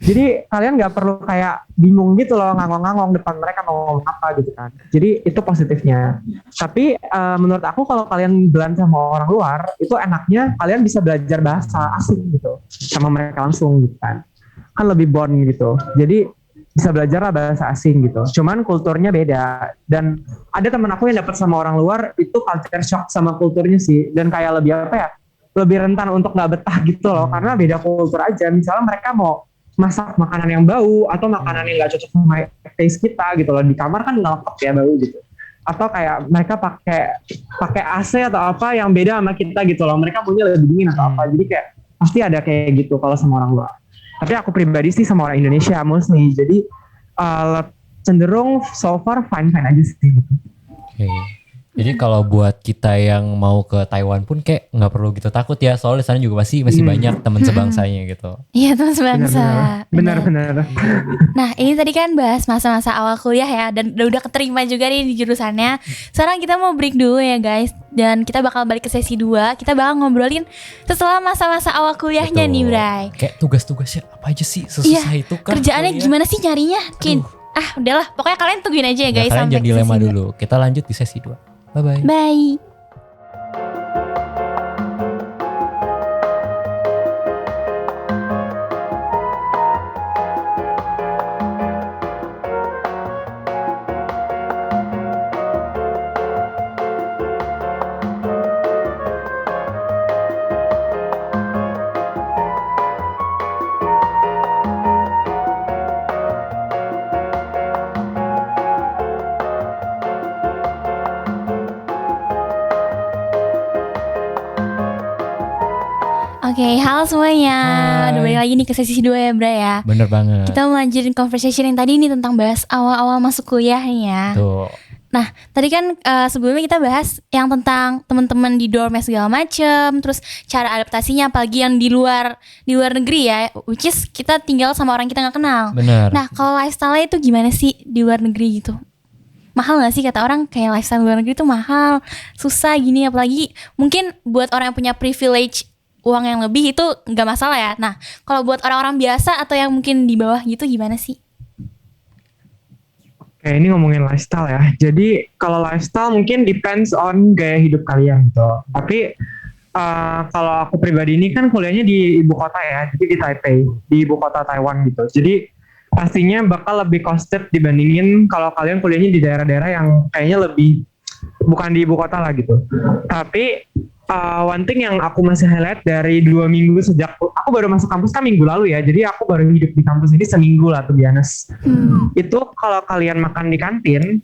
Jadi kalian nggak perlu kayak bingung gitu loh, ngangong-ngangong depan mereka mau ngomong apa gitu kan. Jadi itu positifnya. Tapi menurut aku kalau kalian blend sama orang luar itu enaknya kalian bisa belajar bahasa asing gitu sama mereka langsung gitu kan lebih bond gitu. Jadi bisa belajar lah bahasa asing gitu. Cuman kulturnya beda. Dan ada teman aku yang dapat sama orang luar itu culture shock sama kulturnya sih. Dan kayak lebih apa ya, lebih rentan untuk nggak betah gitu loh. Karena beda kultur aja. Misalnya mereka mau masak makanan yang bau atau makanan yang nggak cocok sama taste kita gitu loh. Di kamar kan nggak lengkap ya bau gitu. Atau kayak mereka pakai AC atau apa yang beda sama kita gitu loh. Mereka punya lebih dingin atau apa. Jadi kayak pasti ada kayak gitu kalau sama orang luar. Tapi aku pribadi sih sama orang Indonesia mostly. Jadi cenderung so far fine-fine aja sih gitu. Oke. Jadi kalau buat kita yang mau ke Taiwan pun kayak nggak perlu gitu takut ya, soalnya di sana juga masih banyak teman sebangsanya gitu. Iya, teman sebangsa. Benar-benar. Nah, ini tadi kan bahas masa-masa awal kuliah ya, dan udah keterima juga nih di jurusannya. Sekarang kita mau break dulu ya guys, dan kita bakal balik ke sesi 2. Kita bakal ngobrolin setelah masa-masa awal kuliahnya Betul. nih Bray. Kayak tugas-tugasnya apa aja sih, susah itu kan. Kerjaannya kuliah. gimana sih nyarinya? Udahlah, pokoknya kalian tungguin aja ya Ya, guys kalian sampai jangan ke dilema sesi dulu. Kita lanjut di sesi 2. Bye-bye. 2. Bye. Oke, halo semuanya. Hai. Udah balik lagi nih ke sesi 2 ya Bray ya. Bener banget. Kita mau lanjutin conversation yang tadi nih tentang bahas awal-awal masuk kuliah nih ya. Tuh. Nah, tadi kan sebelumnya kita bahas yang tentang teman-teman di dorm segala macem, terus cara adaptasinya apalagi yang di luar negeri ya, which is kita tinggal sama orang kita nggak kenal. Bener. Nah, kalau lifestyle-nya itu gimana sih di luar negeri gitu? Mahal gak sih kata orang kayak lifestyle luar negeri itu mahal, susah gini, apalagi mungkin buat orang yang punya privilege uang yang lebih itu nggak masalah ya. Nah, kalau buat orang-orang biasa atau yang mungkin di bawah gitu gimana sih? Oke, ini ngomongin lifestyle ya. Jadi kalau lifestyle mungkin depends on gaya hidup kalian gitu. Tapi kalau aku pribadi ini kan kuliahnya di ibu kota ya, jadi di Taipei, di ibu kota Taiwan gitu. Jadi pastinya bakal lebih costed dibandingin kalau kalian kuliahnya di daerah-daerah yang kayaknya lebih bukan di ibu kota lah gitu. Tapi one thing yang aku masih highlight dari 2 minggu sejak aku baru masuk kampus kan minggu lalu ya, jadi aku baru hidup di kampus ini seminggu lah tuh biasa. Itu kalau kalian makan di kantin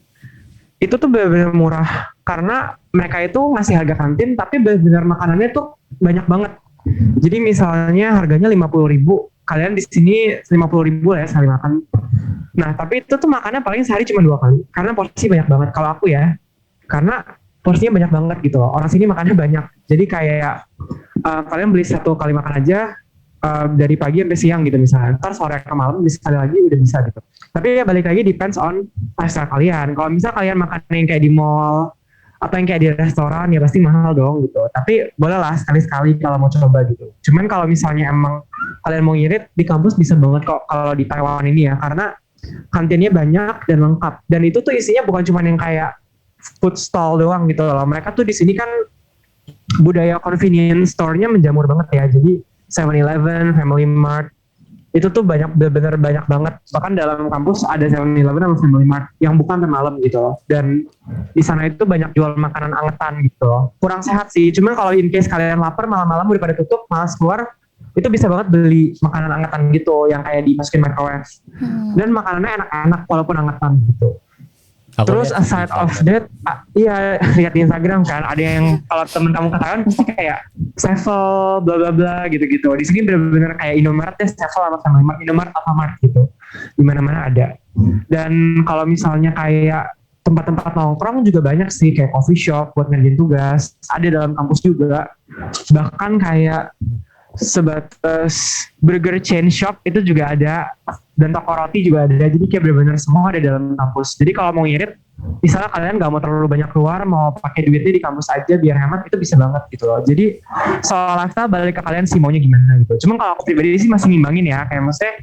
itu tuh benar-benar murah karena mereka itu ngasih harga kantin tapi benar-benar makanannya tuh banyak banget. Jadi misalnya harganya 50.000, kalian di sini 50.000 lah ya sekali makan. Nah tapi itu tuh makannya paling sehari cuma 2 kali karena porsi banyak banget kalau aku ya, karena porsinya banyak banget gitu loh. Orang sini makannya banyak, jadi kayak kalian beli 1 kali makan aja dari pagi sampai siang gitu misalnya, ntar sore ke malam bisa sekali lagi udah bisa gitu. Tapi ya balik lagi depends on lifestyle kalian. Kalau misal kalian makan yang kayak di mall atau yang kayak di restoran ya pasti mahal dong gitu. Tapi boleh lah sekali-sekali kalau mau coba gitu. Cuman kalau misalnya emang kalian mau ngirit di kampus bisa banget kok kalau di Taiwan ini ya, karena kantinnya banyak dan lengkap. Dan itu tuh isinya bukan cuma yang kayak food stall doang gitu loh. Mereka tuh di sini kan budaya convenience store-nya menjamur banget ya. Jadi 7-Eleven, Family Mart, itu tuh benar-benar banyak banget. Bahkan dalam kampus ada 7-Eleven sama Family Mart yang bukan sampai malam gitu loh. Dan di sana itu banyak jual makanan angetan gitu loh. Kurang sehat sih, cuman kalau in case kalian lapar malam-malam udah pada tutup, malas keluar, itu bisa banget beli makanan angetan gitu yang kayak dimasukin microwave. Dan makanannya enak-enak walaupun angetan gitu. Terus aside of that, iya lihat di Instagram kan ada yang kalau temen kamu katakan pasti kayak Sevel bla bla bla gitu-gitu. Di sini benar-benar kayak Indomaret ya, Sevel sama Indomaret Alfamart gitu. Di mana-mana ada. Dan kalau misalnya kayak tempat-tempat nongkrong juga banyak sih, kayak coffee shop buat ngerjain tugas, ada dalam kampus juga. Bahkan kayak sebatas burger chain shop itu juga ada, dan toko roti juga ada. Jadi kayak benar-benar semua ada dalam kampus. Jadi kalau mau ngirit, misalnya kalian nggak mau terlalu banyak keluar, mau pakai duitnya di kampus aja biar hemat, itu bisa banget gitu loh. Jadi soal lifestyle balik ke kalian sih maunya gimana gitu. Cuman kalau aku pribadi sih masih ngimbangin ya, kayak maksudnya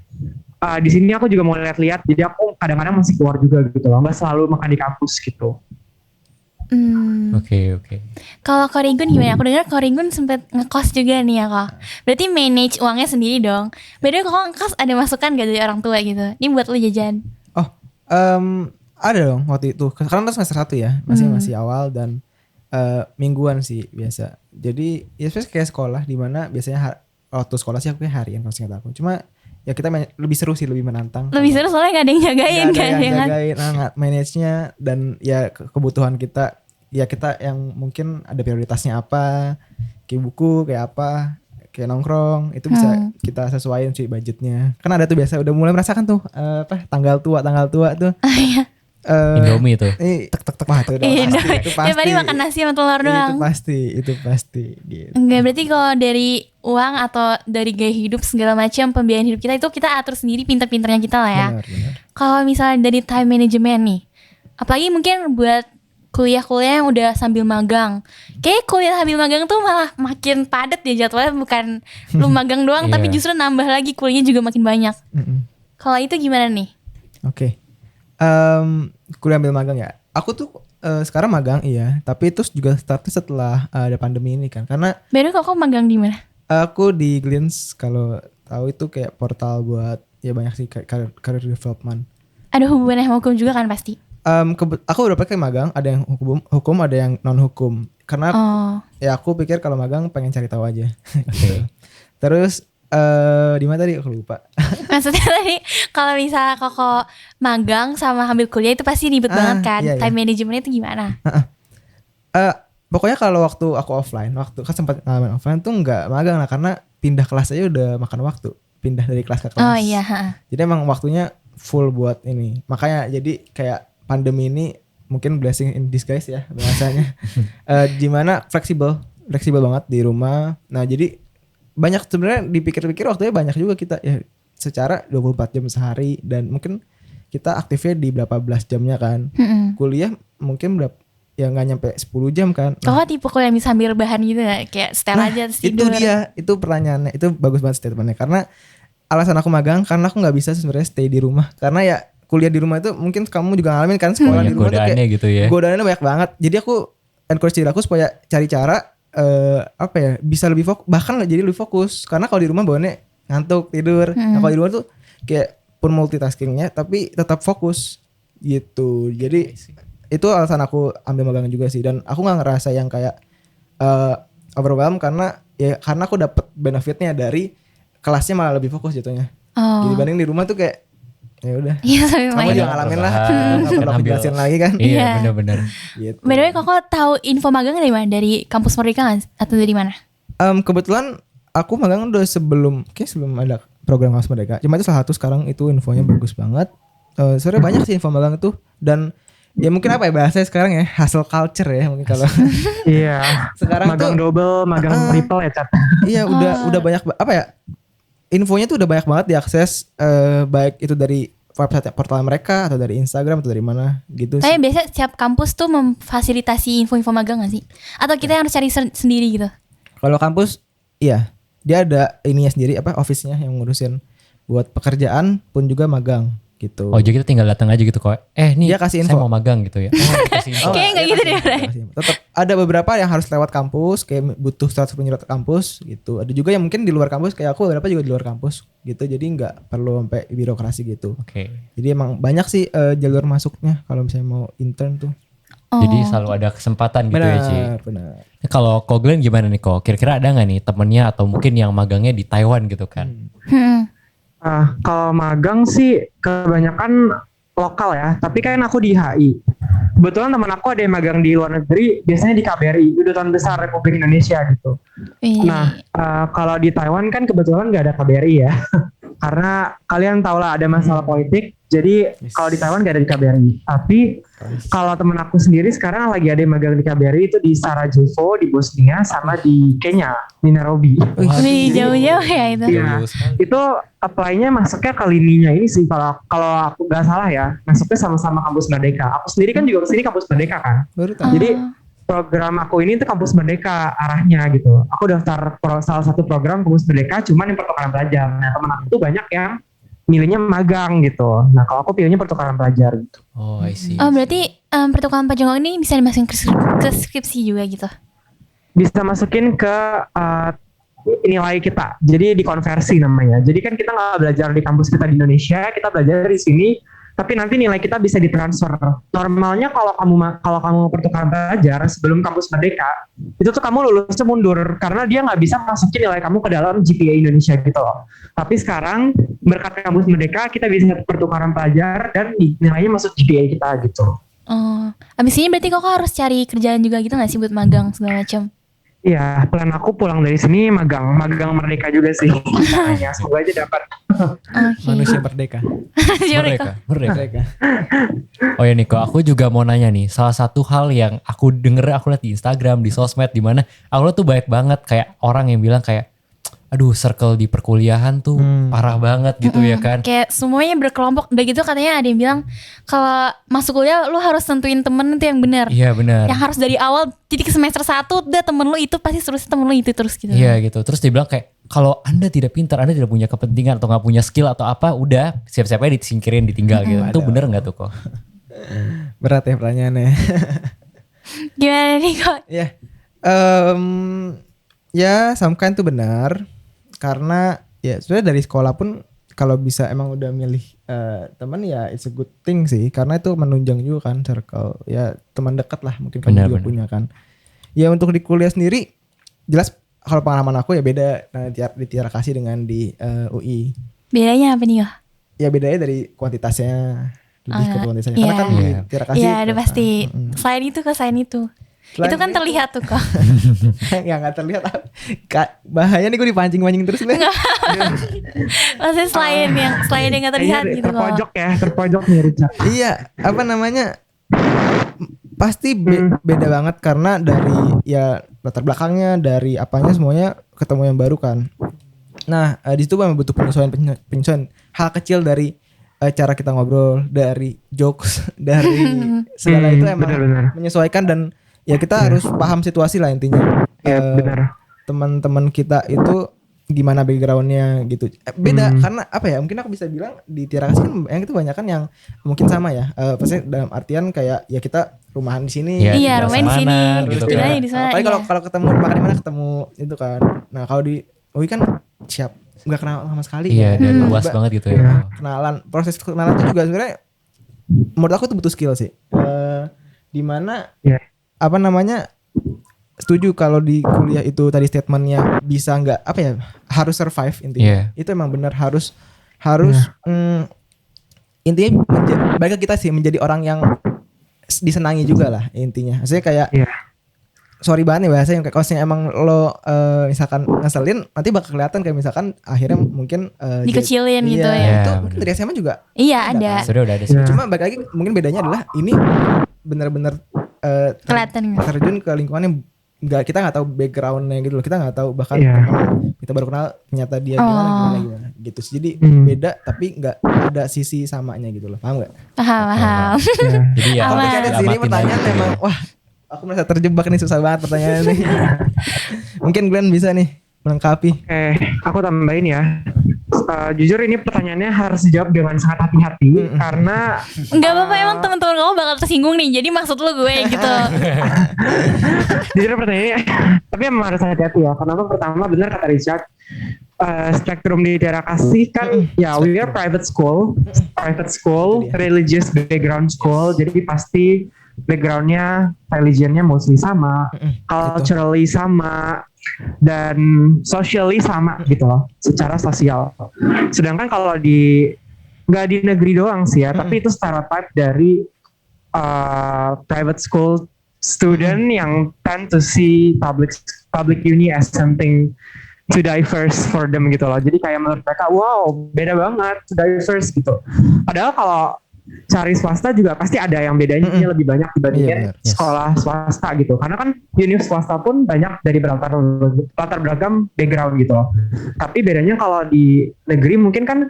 di sini aku juga mau lihat-lihat, jadi aku kadang-kadang masih keluar juga gitu loh, nggak selalu makan di kampus gitu. Oke. Kalau Korigun gimana? Aku dengar Korigun sempet ngekos juga nih ya kok. Berarti manage uangnya sendiri dong. Beda kok ngekos ada masukan gak dari orang tua gitu? Ini buat lo jajan. Oh, ada dong waktu itu. Karena semester 1 ya, masih awal dan mingguan sih biasa. Jadi ya sebenarnya kayak sekolah di mana biasanya waktu sekolah sih aku kayak harian kalau seingat aku. Cuma ya kita lebih seru sih, lebih menantang. Lebih seru soalnya gak ada yang jagain kan. Gak ada yang jagain, manage-nya dan ya kebutuhan kita. Ya kita yang mungkin ada prioritasnya apa, kayak buku, kayak apa, kayak nongkrong, itu bisa kita sesuaiin sih budgetnya. Kan ada tuh biasa udah mulai merasakan tuh tanggal tua tuh. Indomie itu. Tek wah itu udah itu pasti. Ya tadi makan nasi sama telur doang. Itu pasti gitu. Enggak, berarti kalau dari uang atau dari gaya hidup segala macam pembiayaan hidup kita itu kita atur sendiri pinter-pinternya kita lah ya. Benar. Kalau misalnya dari time management nih, apalagi mungkin buat kuliah-kuliah yang udah sambil magang. Kayak kuliah sambil magang tuh malah makin padat ya jadwalnya, bukan lu magang doang tapi justru nambah lagi kuliahnya juga makin banyak. Kalau itu gimana nih? Oke. Kuliah ambil magang ya. Aku tuh sekarang magang iya, tapi itu juga startnya setelah ada pandemi ini kan. Karena Baru kok magang di mana? Aku di Glints, kalau tahu itu kayak portal buat ya banyak sih career development. Ada hubungannya sama hukum juga kan pasti? Aku udah pakai magang, ada yang hukum, ada yang non hukum. Karena ya aku pikir kalau magang pengen cari tahu aja. Terus di mana tadi aku lupa. Maksudnya tadi kalau misalnya Koko magang sama ambil kuliah itu pasti ribet banget kan? Iya. Time managementnya itu gimana? Pokoknya kalau waktu aku offline, waktu kan sempat ngalamin offline tuh nggak magang lah, karena pindah kelas aja udah makan waktu, pindah dari kelas ke kelas. Oh iya. Jadi emang waktunya full buat ini. Makanya jadi kayak pandemi ini mungkin blessing in disguise ya bahasanya. Gimana fleksibel banget di rumah. Nah jadi banyak sebenarnya dipikir-pikir waktunya banyak juga kita ya, secara 24 jam sehari, dan mungkin kita aktifnya di berapa belas jamnya kan. Kuliah mungkin ya nggak nyampe 10 jam kan. Nah, tipe kuliah bisa sambil rebahan gitu gak? Kayak setel aja terus tidur. Itu dia, itu pertanyaannya, itu bagus banget statementnya. Karena alasan aku magang karena aku nggak bisa sebenarnya stay di rumah, karena ya kuliah di rumah itu mungkin kamu juga ngalamin kan, sekolah di rumah tuh kayak gitu ya. Godaannya banyak banget. Jadi aku encourage diri aku supaya cari cara apa ya, bisa lebih fokus, bahkan jadi lebih fokus karena kalau di rumah bawaannya ngantuk tidur. Nah, kalau di luar tuh kayak pun multitaskingnya tapi tetap fokus gitu. Jadi itu alasan aku ambil magang juga sih, dan aku nggak ngerasa yang kayak overwhelmed karena aku dapet benefitnya dari kelasnya malah lebih fokus jatuhnya. Jadi dibanding di rumah tuh kayak ya udah. Iya, sampai Kamu main. juga ngalamin lah. Nggak perlu aku jelasin lagi kan. Iya benar-benar. Gitu. By the way, Koko tahu info magang dari mana? Dari kampus Merdeka kan? Atau dari mana? Kebetulan aku magang udah sebelum ada program Kampus Merdeka. Cuma itu salah satu, sekarang itu infonya bagus banget. Sebenarnya banyak sih info magang itu, dan ya mungkin apa ya bahasanya sekarang ya, hustle culture ya mungkin kalau. Iya. Sekarang magang tuh double, magang triple ya, Cat. iya udah banyak apa ya? Infonya tuh udah banyak banget diakses, baik itu dari website portal mereka atau dari Instagram atau dari mana gitu Tapi sih. biasanya setiap kampus tuh memfasilitasi info-info magang gak sih? Atau kita yang harus cari sendiri gitu? Kalau kampus iya, dia ada ininya sendiri, apa, office-nya yang ngurusin buat pekerjaan pun juga magang gitu. Oh jadi kita tinggal datang aja gitu kok. Nih Dia kasih saya info. mau magang gitu ya. Kasih info. Kayaknya nggak gitu deh, Bray. Tetap ada beberapa yang harus lewat kampus, kayak butuh surat penyurat kampus gitu. Ada juga yang mungkin di luar kampus, kayak aku beberapa juga di luar kampus gitu. Jadi nggak perlu sampai birokrasi gitu. Oke. Jadi emang banyak sih jalur masuknya kalau misalnya mau intern tuh. Jadi selalu ada kesempatan gitu ya Ci. Benar. Nah, kalau Ko Glenn gimana nih Ko? Kira-kira ada nggak nih temennya atau mungkin yang magangnya di Taiwan gitu kan? Kalau magang sih kebanyakan lokal ya, tapi kan aku di HI. Kebetulan teman aku ada yang magang di luar negeri, biasanya di KBRI, Kedutaan Besar Republik Indonesia gitu. Nah, kalau di Taiwan kan kebetulan nggak ada KBRI ya, karena kalian tahu lah ada masalah politik. Jadi kalau di Taiwan nggak ada di KBRI. Tapi kalau teman aku sendiri sekarang lagi ada yang magang di KBRI itu di Sarajevo di Bosnia sama di Kenya di Nairobi. Wih, jauh-jauh ya itu. Iya, itu apply-nya masuknya ke lininya ini sih, kalau aku nggak salah ya, masuknya sama-sama kampus Merdeka. Aku sendiri kan juga kesini kampus Merdeka kan. Baru tahu. Jadi program aku ini tuh kampus Merdeka arahnya gitu. Aku daftar salah satu program kampus Merdeka, cuman yang pertukaran pelajar. Nah teman aku tuh banyak yang milihnya magang gitu. Nah kalau aku pilihnya pertukaran pelajar gitu. Oh I see. Oh berarti pertukaran pajak ini bisa dimasukin ke skripsi juga gitu? Bisa masukin ke nilai kita. Jadi dikonversi namanya. Jadi kan kita nggak belajar di kampus kita di Indonesia, kita belajar di sini. Tapi nanti nilai kita bisa ditransfer. Normalnya kalau kamu pertukaran pelajar sebelum kampus Merdeka, itu tuh kamu lulusnya mundur karena dia nggak bisa masukin nilai kamu ke dalam GPA Indonesia gitu loh. Tapi sekarang berkat kampus Merdeka kita bisa pertukaran pelajar dan nilainya masuk GPA kita gitu. Oh, abis ini berarti kok harus cari kerjaan juga gitu nggak sih buat magang segala macam? Iya, plan aku pulang dari sini magang Merdeka juga sih. Caranya semoga aja dapat. Manusia merdeka. Merdeka. Oh ya Niko, aku juga mau nanya nih. Salah satu hal yang aku lihat di Instagram, di sosmed, di mana aku lihat tuh banyak banget kayak orang yang bilang kayak, aduh circle di perkuliahan tuh parah banget gitu ya kan. Kayak semuanya berkelompok. Udah gitu katanya ada yang bilang kalau masuk kuliah lu harus tentuin temen itu yang benar. Iya benar. Yang harus dari awal, jadi ke semester 1 udah temen lu itu pasti terus temen lu itu terus gitu. Iya gitu. Terus dia bilang kayak kalau Anda tidak pintar, Anda tidak punya kepentingan atau gak punya skill atau apa, udah siap-siap aja disingkirin, ditinggal gitu. Itu bener gak tuh kok? Berat ya pertanyaannya. Gimana nih kok? Ya, ya some kind tuh benar. Karena ya sebenarnya dari sekolah pun kalau bisa emang udah milih teman ya it's a good thing sih, karena itu menunjang juga kan circle ya, teman dekat lah mungkin kamu juga punya kan. Ya untuk di kuliah sendiri jelas kalau pengalaman aku ya beda di Tiara Kasih dengan di UI. Bedanya apa nih ya? Ya bedanya dari kuantitasnya, lebih ke kuantitasnya. Karena kan di Tiara Kasih iya udah pasti selain itu ke selain itu. Itu kan terlihat tuh kok. Ya gak terlihat. Bahaya nih gue dipancing-pancing terus nih. Maksudnya selain yang gak terlihat gitu kok. Terpojok nih Richard. Iya, apa namanya, pasti beda banget karena dari ya latar belakangnya, dari apanya semuanya ketemu yang baru kan. Nah di situ memang butuh penyesuaian hal kecil dari cara kita ngobrol, dari jokes, dari segala itu emang bener. Menyesuaikan, dan ya kita harus paham situasi lah intinya. Benar. Teman-teman kita itu gimana backgroundnya gitu. Beda karena apa ya? Mungkin aku bisa bilang di Tiara Kasih kan yang itu banyak kan yang mungkin sama ya. Pasti dalam artian kayak ya kita rumahan di sini. Iya, rumahnya di sini. gitu Terus kan. Tinggalnya di sana. apalagi Iya. kalau ketemu makan di mana ketemu itu kan. Nah kalau di UI kan siap nggak kenal sama sekali. Iya, dan Hmm. luas banget gitu Iya. ya. Kenalan, proses kenalan itu juga sebenarnya menurut aku itu butuh skill sih. Dimana Iya. apa namanya, setuju kalau di kuliah itu tadi statementnya bisa nggak apa ya, harus survive intinya. Iya. Itu emang benar harus intinya bagi kita sih menjadi orang yang disenangi juga lah intinya. Maksudnya kayak Iya. sorry banget nih bahasanya, kayak kalau misalnya emang lo misalkan ngeselin nanti bakal kelihatan kayak misalkan akhirnya mungkin Dikecilin gitu iya, ya. itu Iya, mungkin bener. dari SMA juga Iya, ada ada. kan. Sudah udah ada sih. Iya. Cuma balik lagi mungkin bedanya adalah ini benar-benar Kelihatan gitu. terjun ke lingkungan yang kita nggak tahu backgroundnya gitu loh, kita nggak tahu bahkan Iya. kita baru kenal ternyata dia Oh. gimana gitu. Jadi Hmm. beda tapi nggak ada sisi samanya gitu loh, paham nggak? Paham. Iya. Jadi ya Aman. Tapi kan di sini amatin pertanyaan aja. memang wah aku merasa terjebak nih, susah banget pertanyaannya nih. Mungkin Glenn bisa nih melengkapi. Aku tambahin ya. Jujur ini pertanyaannya harus dijawab dengan sangat hati-hati karena Enggak apa-apa, emang teman-teman kamu bakal tersinggung nih. Jadi maksud lu gue gitu. jujur pertanyaannya tapi emang harus hati-hati ya. Kenapa? Pertama benar kata Richard, spektrum di daerah Kasih kan ya we are private school, Itu dia. religious background school, jadi pasti backgroundnya religionnya mostly sama, culturally sama, dan socially sama gitu loh, secara sosial. Sedangkan kalau nggak di negeri doang sih ya, tapi itu stereotype dari private school student yang tend to see public uni as something too diverse for them gitu loh. Jadi kayak menurut mereka, wow beda banget, too diverse gitu. Padahal kalau cari swasta juga pasti ada yang bedanya lebih banyak Iya, dibandingin benar. Yes. sekolah swasta gitu. Karena kan uni swasta pun banyak dari latar belakang background gitu loh. Tapi bedanya kalau di negeri mungkin kan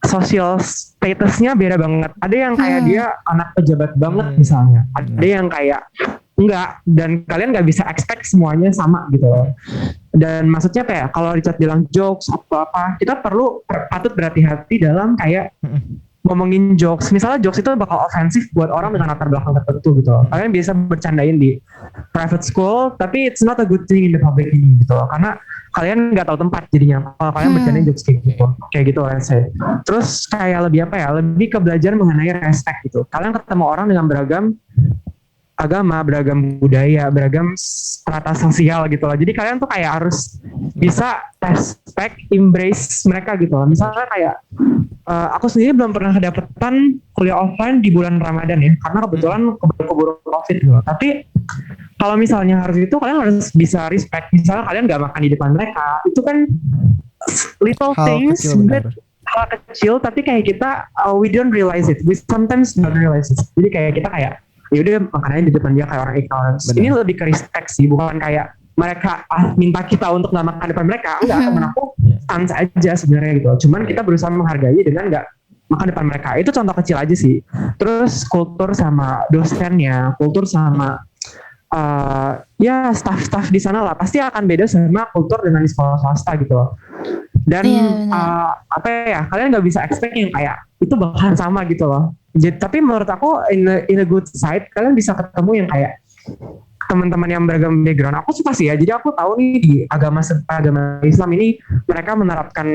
social statusnya beda banget. Ada yang kayak dia anak pejabat banget misalnya. Ada yang kayak enggak, dan kalian nggak bisa expect semuanya sama gitu loh. Dan maksudnya kayak kalau Richard bilang jokes atau apa, kita patut berhati-hati dalam kayak ngomongin jokes. Misalnya jokes itu bakal ofensif buat orang dengan latar belakang tertentu gitu loh. Kalian bisa bercandain di private school, tapi it's not a good thing in the public ini gitu loh. Karena kalian nggak tahu tempat jadinya kalau kalian bercandain jokes kayak gitu let's say. Terus kayak lebih apa ya, lebih ke belajar mengenai respect gitu. Kalian ketemu orang dengan beragam agama, beragam budaya, beragam strata sosial gitu loh. Jadi kalian tuh kayak harus bisa respect, embrace mereka gitu loh. Misalnya kayak aku sendiri belum pernah kedapetan kuliah offline di bulan Ramadan ya, karena kebetulan keburu COVID gitu. Tapi kalau misalnya harus itu, kalian harus bisa respect. Misalnya kalian nggak makan di depan mereka, itu kan little Hal things, kecil, benar. hal kecil, tapi kayak kita we don't realize it. We sometimes don't realize it. Jadi kayak kita kayak ya udah makanannya di depan dia kayak orang ignorance. Benar. Ini lebih ke respect sih, bukan kayak mereka minta kita untuk nggak makan depan mereka. Enggak, temen aku sans aja sebenarnya gitu. Cuman kita berusaha menghargai dengan nggak makan depan mereka. Itu contoh kecil aja sih. Terus kultur sama dosennya, kultur sama ya staff-staff di sana lah pasti akan beda sama kultur dengan di sekolah swasta gitu loh. Dan Iya, benar. apa ya, kalian nggak bisa expect yang kayak itu bakalan sama gitu loh. Jadi, tapi menurut aku in a good side, kalian bisa ketemu yang kayak teman-teman yang beragam background. Aku suka sih ya. Jadi aku tahu nih di agama Islam ini mereka menerapkan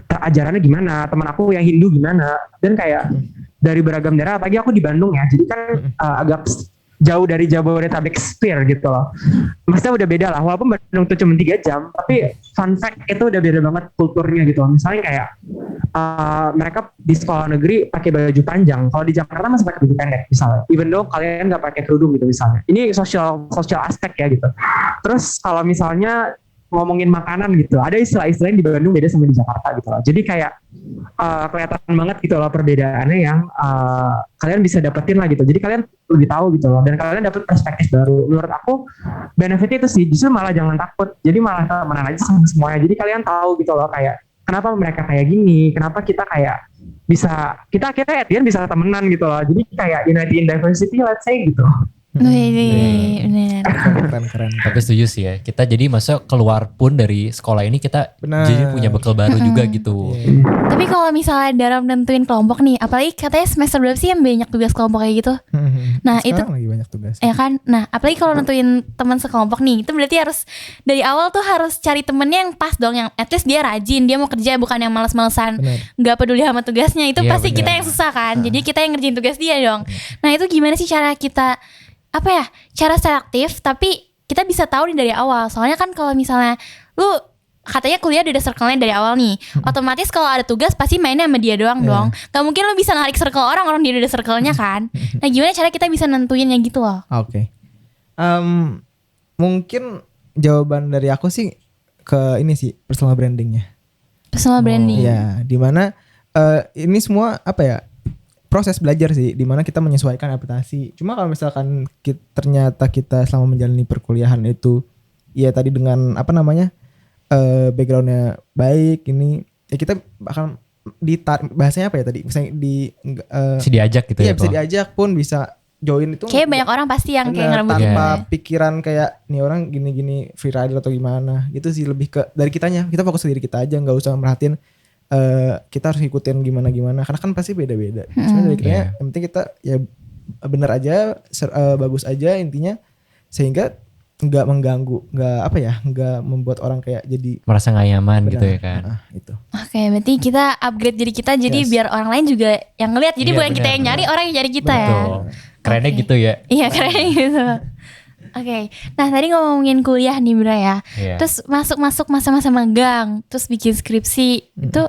ajarannya gimana. Teman aku yang Hindu gimana. Dan kayak dari beragam daerah. Apalagi aku di Bandung ya. Jadi kan agak jauh dari Jabodetabek sphere gitu loh. Maksudnya udah beda lah. Walaupun Bandung itu cuma 3 jam. Tapi fun fact itu udah beda banget kulturnya gitu. Misalnya kayak mereka di sekolah negeri pakai baju panjang. Kalau di Jakarta masih pakai baju pendek misalnya. Even though kalian nggak pakai kerudung gitu misalnya. Ini social aspek ya gitu. Terus kalau misalnya ngomongin makanan gitu, ada istilah-istilah yang di Bandung beda sama di Jakarta gitu loh. Jadi kayak kelihatan banget gitu loh perbedaannya yang kalian bisa dapetin lah gitu. Jadi kalian lebih tahu gitu loh, dan kalian dapet perspektif baru. Menurut aku benefitnya itu sih, justru malah jangan takut. Jadi malah temenan aja sama semuanya. Jadi kalian tahu gitu loh kayak kenapa mereka kayak gini, kenapa kita kayak kita akhirnya at the end bisa temenan gitu loh. Jadi kayak unity in diversity, let's say gitu. Wih, bener. Keren. Tapi setuju sih ya. Kita jadi masa keluar pun dari sekolah ini kita Benar. jadi punya bekal baru juga gitu. Iya. Tapi kalau misalnya dalam nentuin kelompok nih, apalagi katanya semester berapa sih yang banyak tugas kelompok kayak gitu? Nah, Sekarang lagi banyak tugas. Ya kan, nah apalagi kalau nentuin teman sekelompok nih, itu berarti harus dari awal tuh harus cari temennya yang pas dong, yang at least dia rajin, dia mau kerja, bukan yang malas-malesan, Benar. nggak peduli sama tugasnya. Itu Iya, pasti benar. kita yang susah kan, jadi kita yang ngerjain tugas dia dong. Nah itu gimana sih cara kita, apa ya, cara selektif tapi kita bisa tahu nih dari awal. Soalnya kan kalau misalnya lu katanya kuliah udah ada circle-nya dari awal nih, otomatis kalau ada tugas pasti mainnya sama dia doang dong. Gak mungkin lu bisa narik circle orang dia udah ada circle-nya kan. Nah gimana cara kita bisa nentuinnya gitu loh. Oke. Mungkin jawaban dari aku sih ke ini sih, personal brandingnya. Personal branding. Iya, dimana ini semua apa ya, proses belajar sih, dimana kita menyesuaikan adaptasi. Cuma kalau misalkan ternyata kita selama menjalani perkuliahan itu, ya tadi dengan apa namanya, backgroundnya baik, ini ya kita akan bahasanya apa ya tadi, misalnya Bisa diajak gitu iya, ya. bisa Ko. diajak pun, bisa join itu. Kayak banyak orang pasti yang kayak Bener, ngerebut. tanpa Iya. pikiran kayak nih orang gini-gini free rider atau gimana gitu sih, lebih ke dari kitanya, kita fokus ke diri kita aja, nggak usah merhatiin kita harus ngikutin gimana karena kan pasti beda-beda. Sebenarnya dari kitanya yang penting kita ya bener aja, bagus aja intinya, sehingga nggak mengganggu, nggak membuat orang kayak jadi Merasa gak nyaman benar. gitu ya kan. Itu. Oke, berarti kita upgrade diri kita jadi Yes. biar orang lain juga yang ngeliat. Jadi Iya, bukan kita benar, yang nyari, orang yang nyari kita ya. Betul. Kerennya Oke. gitu ya. Iya keren gitu. Oke, nah tadi ngomongin kuliah nih Bra ya. Iya. Terus masuk masa-masa magang, terus bikin skripsi, itu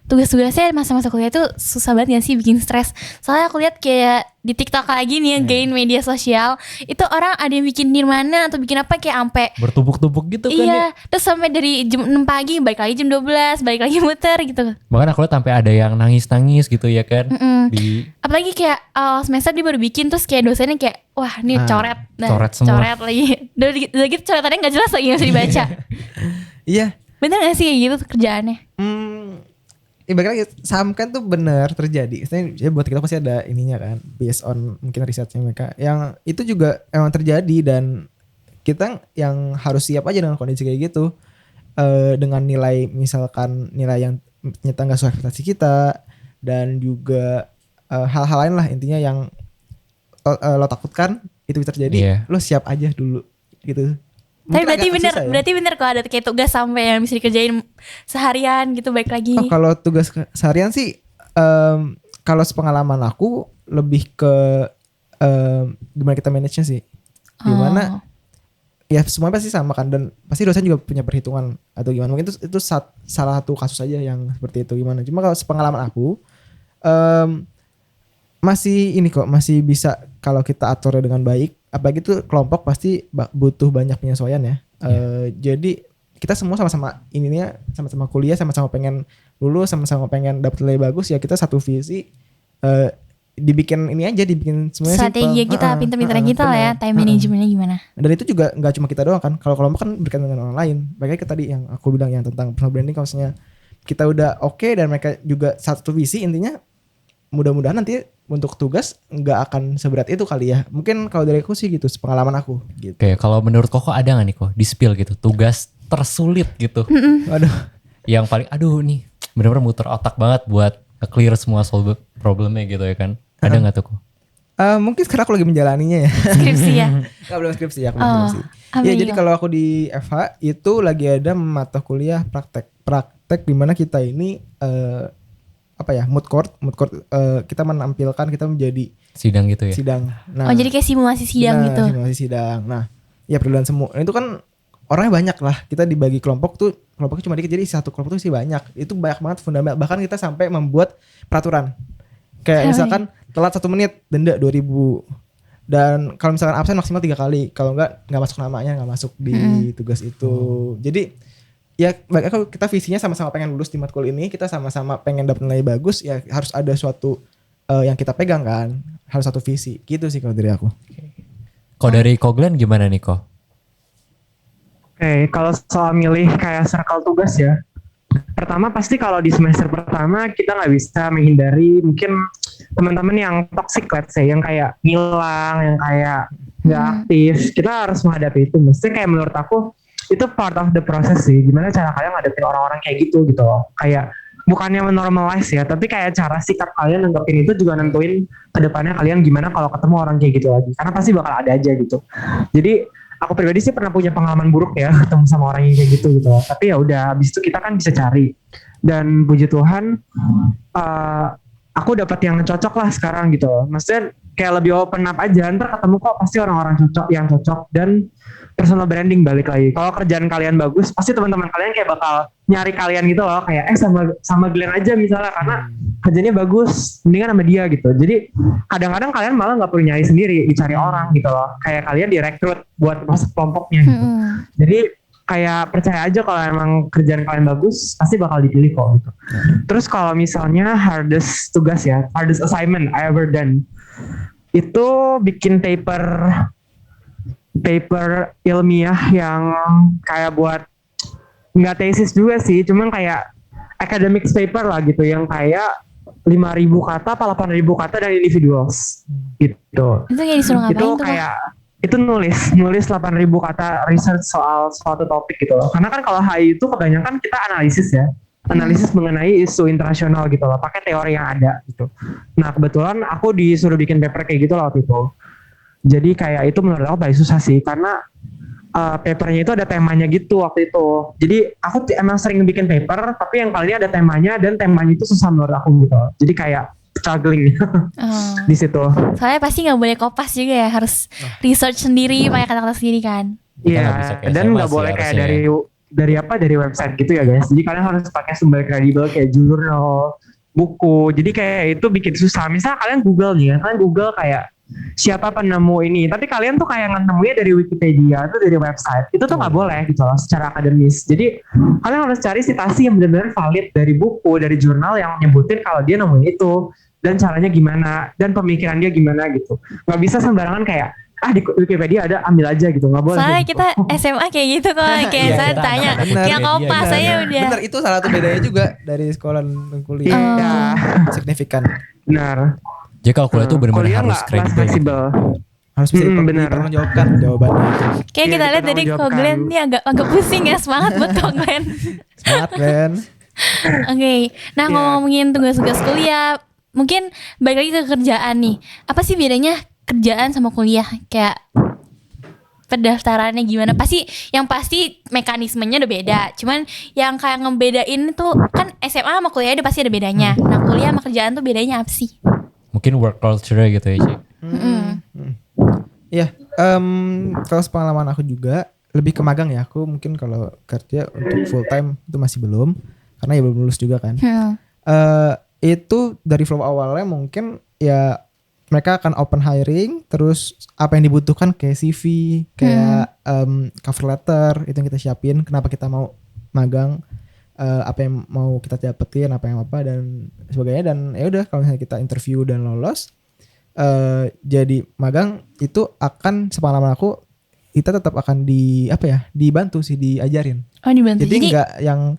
tugas-tugasnya masa-masa kuliah itu susah banget gak sih, bikin stres. Soalnya aku lihat kayak di TikTok lagi nih, gain media sosial, itu orang ada yang bikin nirmana atau bikin apa kayak ampe Bertumpuk-tumpuk gitu kan ya. iya, terus sampai dari jam 6 pagi balik lagi jam 12, balik lagi muter gitu. Bahkan aku lihat sampai ada yang nangis-nangis gitu ya kan. Di Apalagi kayak semester dia baru bikin, terus kayak dosennya kayak wah ini coret. Nah, coret semua. Coret lagi. Udah gitu coretannya gak jelas lagi, gak bisa dibaca. Iya. Bener gak sih kayak gitu kerjaannya? Ibaratnya saham kan tuh benar terjadi. Maksudnya ya buat kita pasti ada ininya kan, based on mungkin risetnya mereka. Yang itu juga emang terjadi, dan kita yang harus siap aja dengan kondisi kayak gitu. Dengan nilai, misalkan nilai yang ternyata nggak sesuai ekspektasi kita, dan juga hal-hal lain lah intinya yang lo takutkan itu bisa terjadi. Iya. Lo siap aja dulu gitu. Tapi Mungkin berarti agak bener, susah ya. berarti bener kalau ada kayak tugas sampai yang bisa dikerjain seharian gitu balik lagi. Oh, kalau tugas seharian sih, kalau sepengalaman aku lebih ke gimana kita manage-nya sih. Gimana ya semuanya pasti sama kan, dan pasti dosen juga punya perhitungan atau gimana. Mungkin itu salah satu kasus aja yang seperti itu gimana. Cuma kalau sepengalaman aku masih ini kok, masih bisa kalau kita aturnya dengan baik. Apalagi itu kelompok pasti butuh banyak penyesuaian ya. Jadi kita semua sama-sama ininya, sama-sama kuliah, sama-sama pengen lulus, sama-sama pengen dapat nilai bagus, ya kita satu visi, dibikin ini aja, dibikin semuanya strategi simple. kita, pinter-pinternya kita lah ya, benar. time managementnya gimana. Dan itu juga nggak cuma kita doang kan. Kalau kelompok kan berkaitan dengan orang lain. Baiknya tadi yang aku bilang yang tentang personal branding, kalau misalnya kita udah oke dan mereka juga satu visi, intinya mudah-mudahan nanti untuk tugas nggak akan seberat itu kali ya. Mungkin kalau dari aku sih gitu, pengalaman aku gitu. Oke, kalau menurut Koko ada gak nih Ko di spill gitu tugas tersulit gitu Waduh. yang paling aduh nih bener-bener muter otak banget buat clear semua solve problemnya gitu ya kan, ada nggak tuh Ko? Mungkin sekarang aku lagi menjalaninya ya. Skripsi ya. Nggak, belum skripsi ya, aku belum skripsi. apa Ya itu? jadi kalau aku di FH itu lagi ada mata kuliah praktek di mana kita ini mood court, kita menampilkan, kita menjadi Sidang gitu ya. sidang. Nah, Oh jadi kayak simulasi sidang benar, gitu. simulasi sidang. Nah, ya perluan semua. Nah, itu kan orangnya banyak lah. Kita dibagi kelompok tuh, kelompoknya cuma dikit, jadi satu kelompok tuh sih banyak. Itu banyak banget fundamental. Bahkan kita sampai membuat peraturan. Kayak misalkan telat 1 menit denda 2.000. Dan kalau misalkan absen maksimal 3 kali. Kalau enggak masuk namanya, enggak masuk di tugas itu. Jadi ya kalau kita visinya sama-sama pengen lulus di matkul ini, kita sama-sama pengen dapat nilai bagus, ya harus ada suatu yang kita pegang kan. Harus satu visi. Gitu sih kalau dari aku. Kok dari Koglen gimana nih Ko? Oke, kalau soal milih kayak circle tugas ya, pertama pasti kalau di semester pertama kita nggak bisa menghindari mungkin teman-teman yang toxic, let's say, yang kayak ngilang, yang kayak nggak aktif, kita harus menghadapi itu. Mesti kayak menurut aku itu part of the process sih. Gimana cara kalian ngadepin orang-orang kayak gitu loh. Kayak bukannya menormalize ya, tapi kayak cara sikap kalian nanggepin itu juga nentuin kedepannya kalian gimana kalau ketemu orang kayak gitu lagi. Karena pasti bakal ada aja gitu. Jadi aku pribadi sih pernah punya pengalaman buruk ya ketemu sama orang yang kayak gitu loh. Tapi ya udah, habis itu kita kan bisa cari. Dan puji Tuhan, aku dapat yang cocok lah sekarang gitu. Maksudnya kayak lebih open up aja. Ntar ketemu kok pasti orang-orang cocok dan personal branding balik lagi. Kalau kerjaan kalian bagus, pasti teman-teman kalian kayak bakal nyari kalian gitu loh. Kayak sama Glenn aja misalnya, karena kerjanya bagus, mendingan sama dia gitu. Jadi kadang-kadang kalian malah nggak perlu nyari sendiri, dicari orang gitu loh. Kayak kalian direkrut buat masuk kelompoknya gitu. Jadi kayak percaya aja kalau emang kerjaan kalian bagus, pasti bakal dipilih kok gitu. Terus kalau misalnya hardest assignment I ever done, itu bikin paper ilmiah yang kayak buat nggak tesis juga sih, cuman kayak academic paper lah gitu, yang kayak 5.000 kata apa 8.000 kata dan individuals gitu. Itu kayak disuruh ngapain itu tuh? Kayak itu nulis 8.000 kata research soal suatu topik gitu loh. Karena kan kalau HI itu kebanyakan kita analisis mengenai isu internasional gitu loh, pakai teori yang ada gitu. Nah kebetulan aku disuruh bikin paper kayak gitu loh waktu itu. Jadi kayak itu menurut aku paling susah sih, karena papernya itu ada temanya gitu waktu itu. Jadi aku emang sering bikin paper, tapi yang kali ini ada temanya, dan temanya itu susah menurut aku gitu. Jadi kayak struggling di situ. Soalnya pasti nggak boleh kopas juga ya, harus research sendiri, pakai kata-kata sendiri kan. Iya, dan nggak boleh kayak dari website gitu ya guys. Jadi kalian harus pakai sumber kredibel kayak jurnal, buku. Jadi kayak itu bikin susah. Misal kalian Google nih, kalian Google kayak siapa penemu ini, tapi kalian tuh kayak nemunya dari Wikipedia atau dari website, itu tuh nggak boleh gitu loh secara akademis. Jadi kalian harus cari citasi yang benar-benar valid dari buku, dari jurnal yang nyebutin kalau dia nemuin itu, dan caranya gimana, dan pemikiran dia gimana gitu. Nggak bisa sembarangan kayak di Wikipedia ada, ambil aja gitu, nggak boleh. Soalnya gitu. kita SMA kayak gitu kok, kayak saya tanya, yang kopas saya udah. Bener, itu salah satu bedanya juga dari sekolah dan kuliah. Signifikan. Benar. Jadi kalau kuliah tuh benar-benar harus kredibel. Harus bisa dipertanggungjawabkan jawabannya. Kayak kita lihat dari Ko Glenn ini agak pusing ya, semangat buat Ko Glenn. Semangat Glenn. Oke, nah ngomongin tugas-tugas kuliah, mungkin balik lagi ke kerjaan nih. Apa sih bedanya kerjaan sama kuliah? Kayak pendaftarannya gimana? Yang pasti mekanismenya udah beda. Cuman yang kayak ngebedain tuh kan SMA sama kuliah udah pasti ada bedanya. Nah kuliah sama kerjaan tuh bedanya apa sih? Mungkin work culture gitu ya Ci. Iya, kalau pengalaman aku juga lebih ke magang ya. Aku mungkin kalau kerja untuk full time itu masih belum, karena ya belum lulus juga kan. Itu dari flow awalnya mungkin ya mereka akan open hiring, terus apa yang dibutuhkan kayak CV, kayak cover letter itu yang kita siapin. Kenapa kita mau magang? Apa yang mau kita dapetin, apa dan sebagainya. Dan ya udah, kalau misalnya kita interview dan lolos jadi magang, itu akan sepengalaman aku, kita tetap akan dibantu sih, diajarin. Dibantu. Jadi nggak yang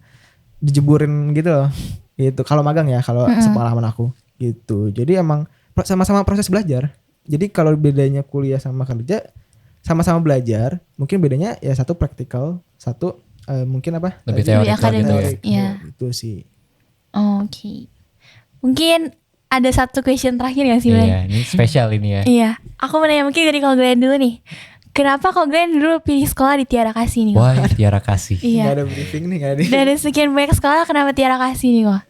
dijeburin gitu loh. Gitu kalau magang ya, kalau sepengalaman aku gitu. Jadi emang sama-sama proses belajar. Jadi kalau bedanya kuliah sama kerja, sama-sama belajar, mungkin bedanya ya satu praktikal, satu mungkin lebih teori akademis, gitu ya. Itu sih. Oke. Mungkin ada satu question terakhir ya sih, Iya, ini spesial ini ya. Iya, aku mau nanya mungkin dari Ko Glenn dulu nih. Kenapa Ko Glenn dulu pilih sekolah di Tiara Kasih nih? Wah, Tiara Kasih. Iya. Gak ada briefing nih, gak ada. Dari sekian banyak sekolah, kenapa Tiara Kasih nih kok?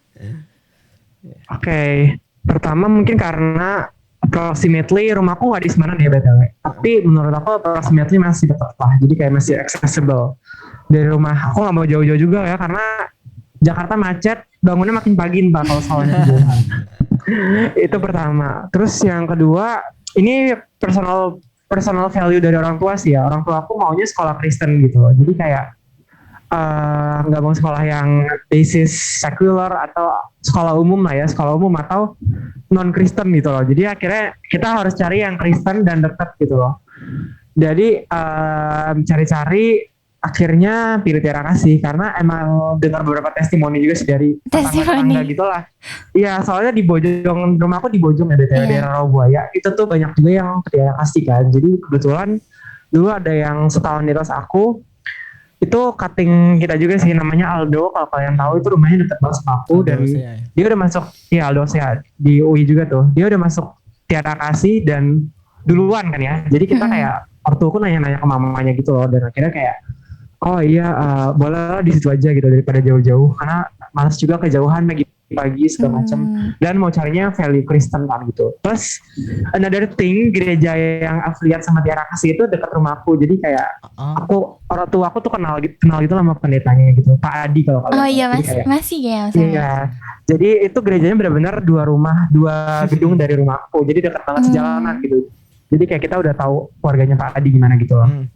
Oke, pertama mungkin karena approximately rumahku gak di Semarang ya BTW. Tapi menurut aku approximately masih dekat lah. Jadi kayak masih accessible. Dari rumah aku gak mau jauh-jauh juga ya, karena Jakarta macet, bangunnya makin pagi Pak kalau soalnya kejauhan. Itu pertama. Terus yang kedua, ini personal value dari orang tua sih ya. Orang tua aku maunya sekolah Kristen gitu loh. Jadi kayak nggak mau sekolah yang basis sekuler atau sekolah umum lah ya, sekolah umum atau non Kristen gitu loh. Jadi akhirnya kita harus cari yang Kristen dan dekat gitu loh. Jadi cari-cari akhirnya pilih Tiara Kasih karena emang dengar beberapa testimoni juga sih dari tetangga gitu lah. Iya, soalnya di Bojong, rumah aku di Bojong ya, daerah Rawabuaya. Itu tuh banyak juga yang ke Tiara Kasih kan. Jadi kebetulan dulu ada yang setahun di atas aku, itu cutting kita juga sih, namanya Aldo. Kalau kalian tahu itu rumahnya dekat banget sama aku. Dan dia udah masuk, ya Aldo Sehat di UI juga tuh. Dia udah masuk Tiara Kasih dan duluan kan ya. Jadi kita kayak ortuku nanya-nanya ke mamanya gitu loh. Dan akhirnya kayak, oh iya boleh di situ aja gitu daripada jauh-jauh. Karena malas juga kejauhan pagi segala macam. Dan mau carinya value Kristen kan gitu. Plus another thing, gereja yang afiliat sama Tiara Kasih itu dekat rumahku. Jadi kayak orang tua aku tuh kenal gitu sama pendetanya gitu. Pak Adi kalau kalian. Oh iya masih ya. Iya. Jadi itu gerejanya benar-benar 2 gedung dari rumahku. Jadi dekat banget sejalanan gitu. Jadi kayak kita udah tahu keluarganya Pak Adi gimana gitu loh.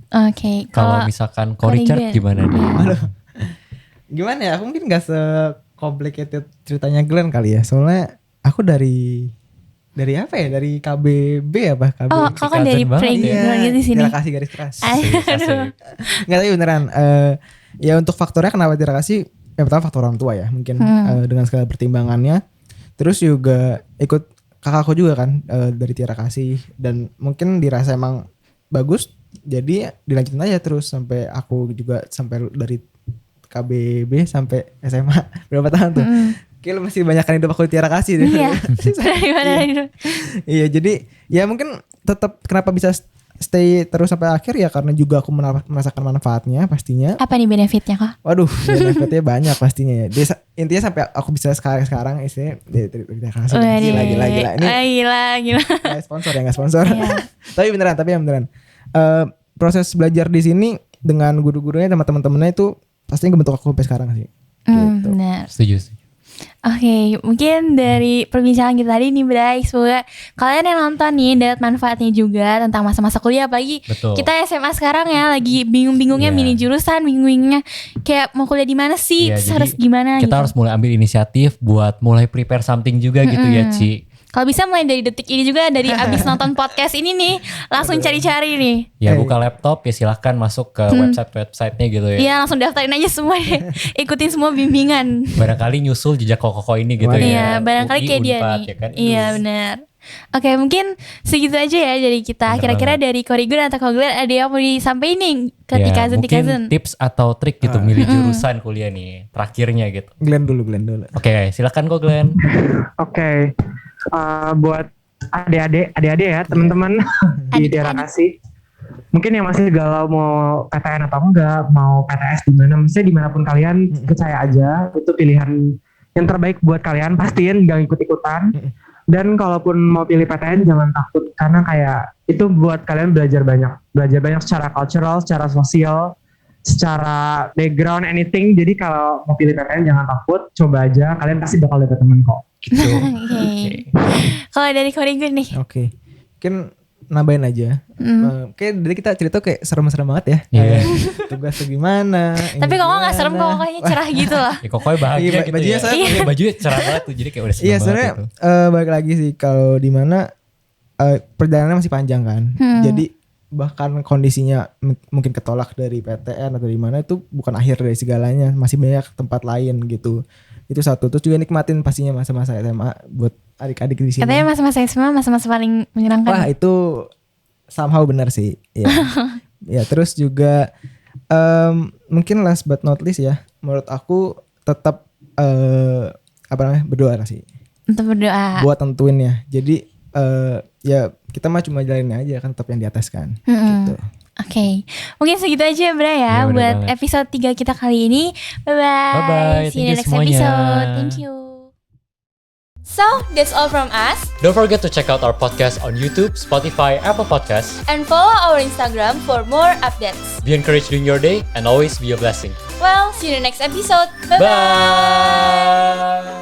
Oke. Kalau misalkan Ko Richard gimana nih? Gimana ya? Aku mungkin gak se-complicated ceritanya Glenn kali ya. Soalnya aku dari apa ya? Dari KBB apa? KB. Oh, kau kan dari playground di sini. Tiara Kasih garis keras. Nggak, tapi beneran. Ya untuk faktornya kenapa Tiara Kasih? Yang pertama faktor orang tua ya. Mungkin dengan segala pertimbangannya. Terus juga ikut kakakku juga kan dari Tiara Kasih. Dan mungkin dirasa emang bagus. Jadi dilanjutin aja terus sampai aku juga sampai dari KBB sampai SMA berapa tahun tuh? Kayaknya masih banyak kan hidup aku di Tiara Kasih deh. Iya. Iya, jadi ya mungkin tetap kenapa bisa stay terus sampai akhir ya karena juga aku merasakan manfaatnya pastinya. Apa nih benefitnya kok? Waduh, benefitnya banyak pastinya ya. Intinya sampai aku bisa sekarang isinya di Tiara Kasih. Gila. Ini Gila. Gak sponsor. Tapi beneran. Proses belajar di sini dengan guru-gurunya sama teman-temannya itu pastinya ngebentuk aku sampai sekarang sih. Gitu. Benar. Setuju. Oke, mungkin dari perbincangan kita tadi nih Bray, semoga kalian yang nonton nih dapat manfaatnya juga tentang masa-masa kuliah. Apalagi kita SMA sekarang ya lagi bingung-bingungnya milih jurusan, bingung-bingungnya kayak mau kuliah di mana sih, harus gimana. Kita harus mulai ambil inisiatif buat mulai prepare something juga gitu ya Ci. Kalau bisa mulai dari detik ini juga, dari abis nonton podcast ini nih, langsung cari-cari nih. Ya buka laptop ya silahkan masuk ke website-nya gitu ya. Iya langsung daftarin aja semua deh, ikutin semua bimbingan. Barangkali nyusul jejak koko ini gitu ya. Iya barangkali kayak dia nih. Ya kan? Iya benar. Oke mungkin segitu aja ya dari kita. Kira-kira dari Korigun atau Koglen ada yang mau disampaikan nih ke Tikazen? Mungkin tips atau trik gitu milih jurusan kuliah nih terakhirnya gitu. Glenn dulu. Oke, silakan kok Glenn. Oke. Buat adik-adik ya teman-teman di Tiara Kasih, mungkin yang masih galau mau PTN atau enggak, mau PTS di mana, maksudnya dimanapun kalian, percaya aja itu pilihan yang terbaik buat kalian. Pastiin gak ikut-ikutan. Dan kalaupun mau pilih PTN jangan takut, karena kayak itu buat kalian belajar banyak secara cultural, secara sosial, secara background, anything. Jadi kalau mau pilih PTN jangan takut, coba aja, kalian pasti bakal dapet temen kok. Gitu. Kalau dari Korigun nih? Oke. Mungkin nambahin aja. Kayak dari kita cerita kayak serem-serem banget ya. Iya. Tugasnya gimana. Tapi kok gak serem, kok kayaknya cerah gitu loh. Ya kok bahagia gitu bajunya ya. Bajunya cerah banget tuh, jadi kayak udah seneng banget. Iya sebenarnya balik lagi sih kalau di mana perjalanannya masih panjang kan. Jadi bahkan kondisinya mungkin ketolak dari PTN atau di mana itu bukan akhir dari segalanya, masih banyak tempat lain gitu. Itu satu. Terus juga nikmatin pastinya masa-masa SMA buat adik-adik di sini. Katanya masa-masa SMA masa-masa paling menyenangkan. Wah, itu somehow benar sih. Ya. Ya, terus juga mungkin last but not least ya, menurut aku tetap berdoa sih. Untuk berdoa. Buat tentuin ya. Jadi ya kita mah cuma jalanin aja kan, tetap yang di atas kan. Gitu. Oke, mungkin segitu aja Bra ya buat episode 3 kita kali ini. Bye-bye. See you in the next episode. Thank you. So, that's all from us. Don't forget to check out our podcast on YouTube, Spotify, Apple Podcasts. And follow our Instagram for more updates. Be encouraged during your day and always be a blessing. Well, see you in the next episode. Bye-bye. Bye.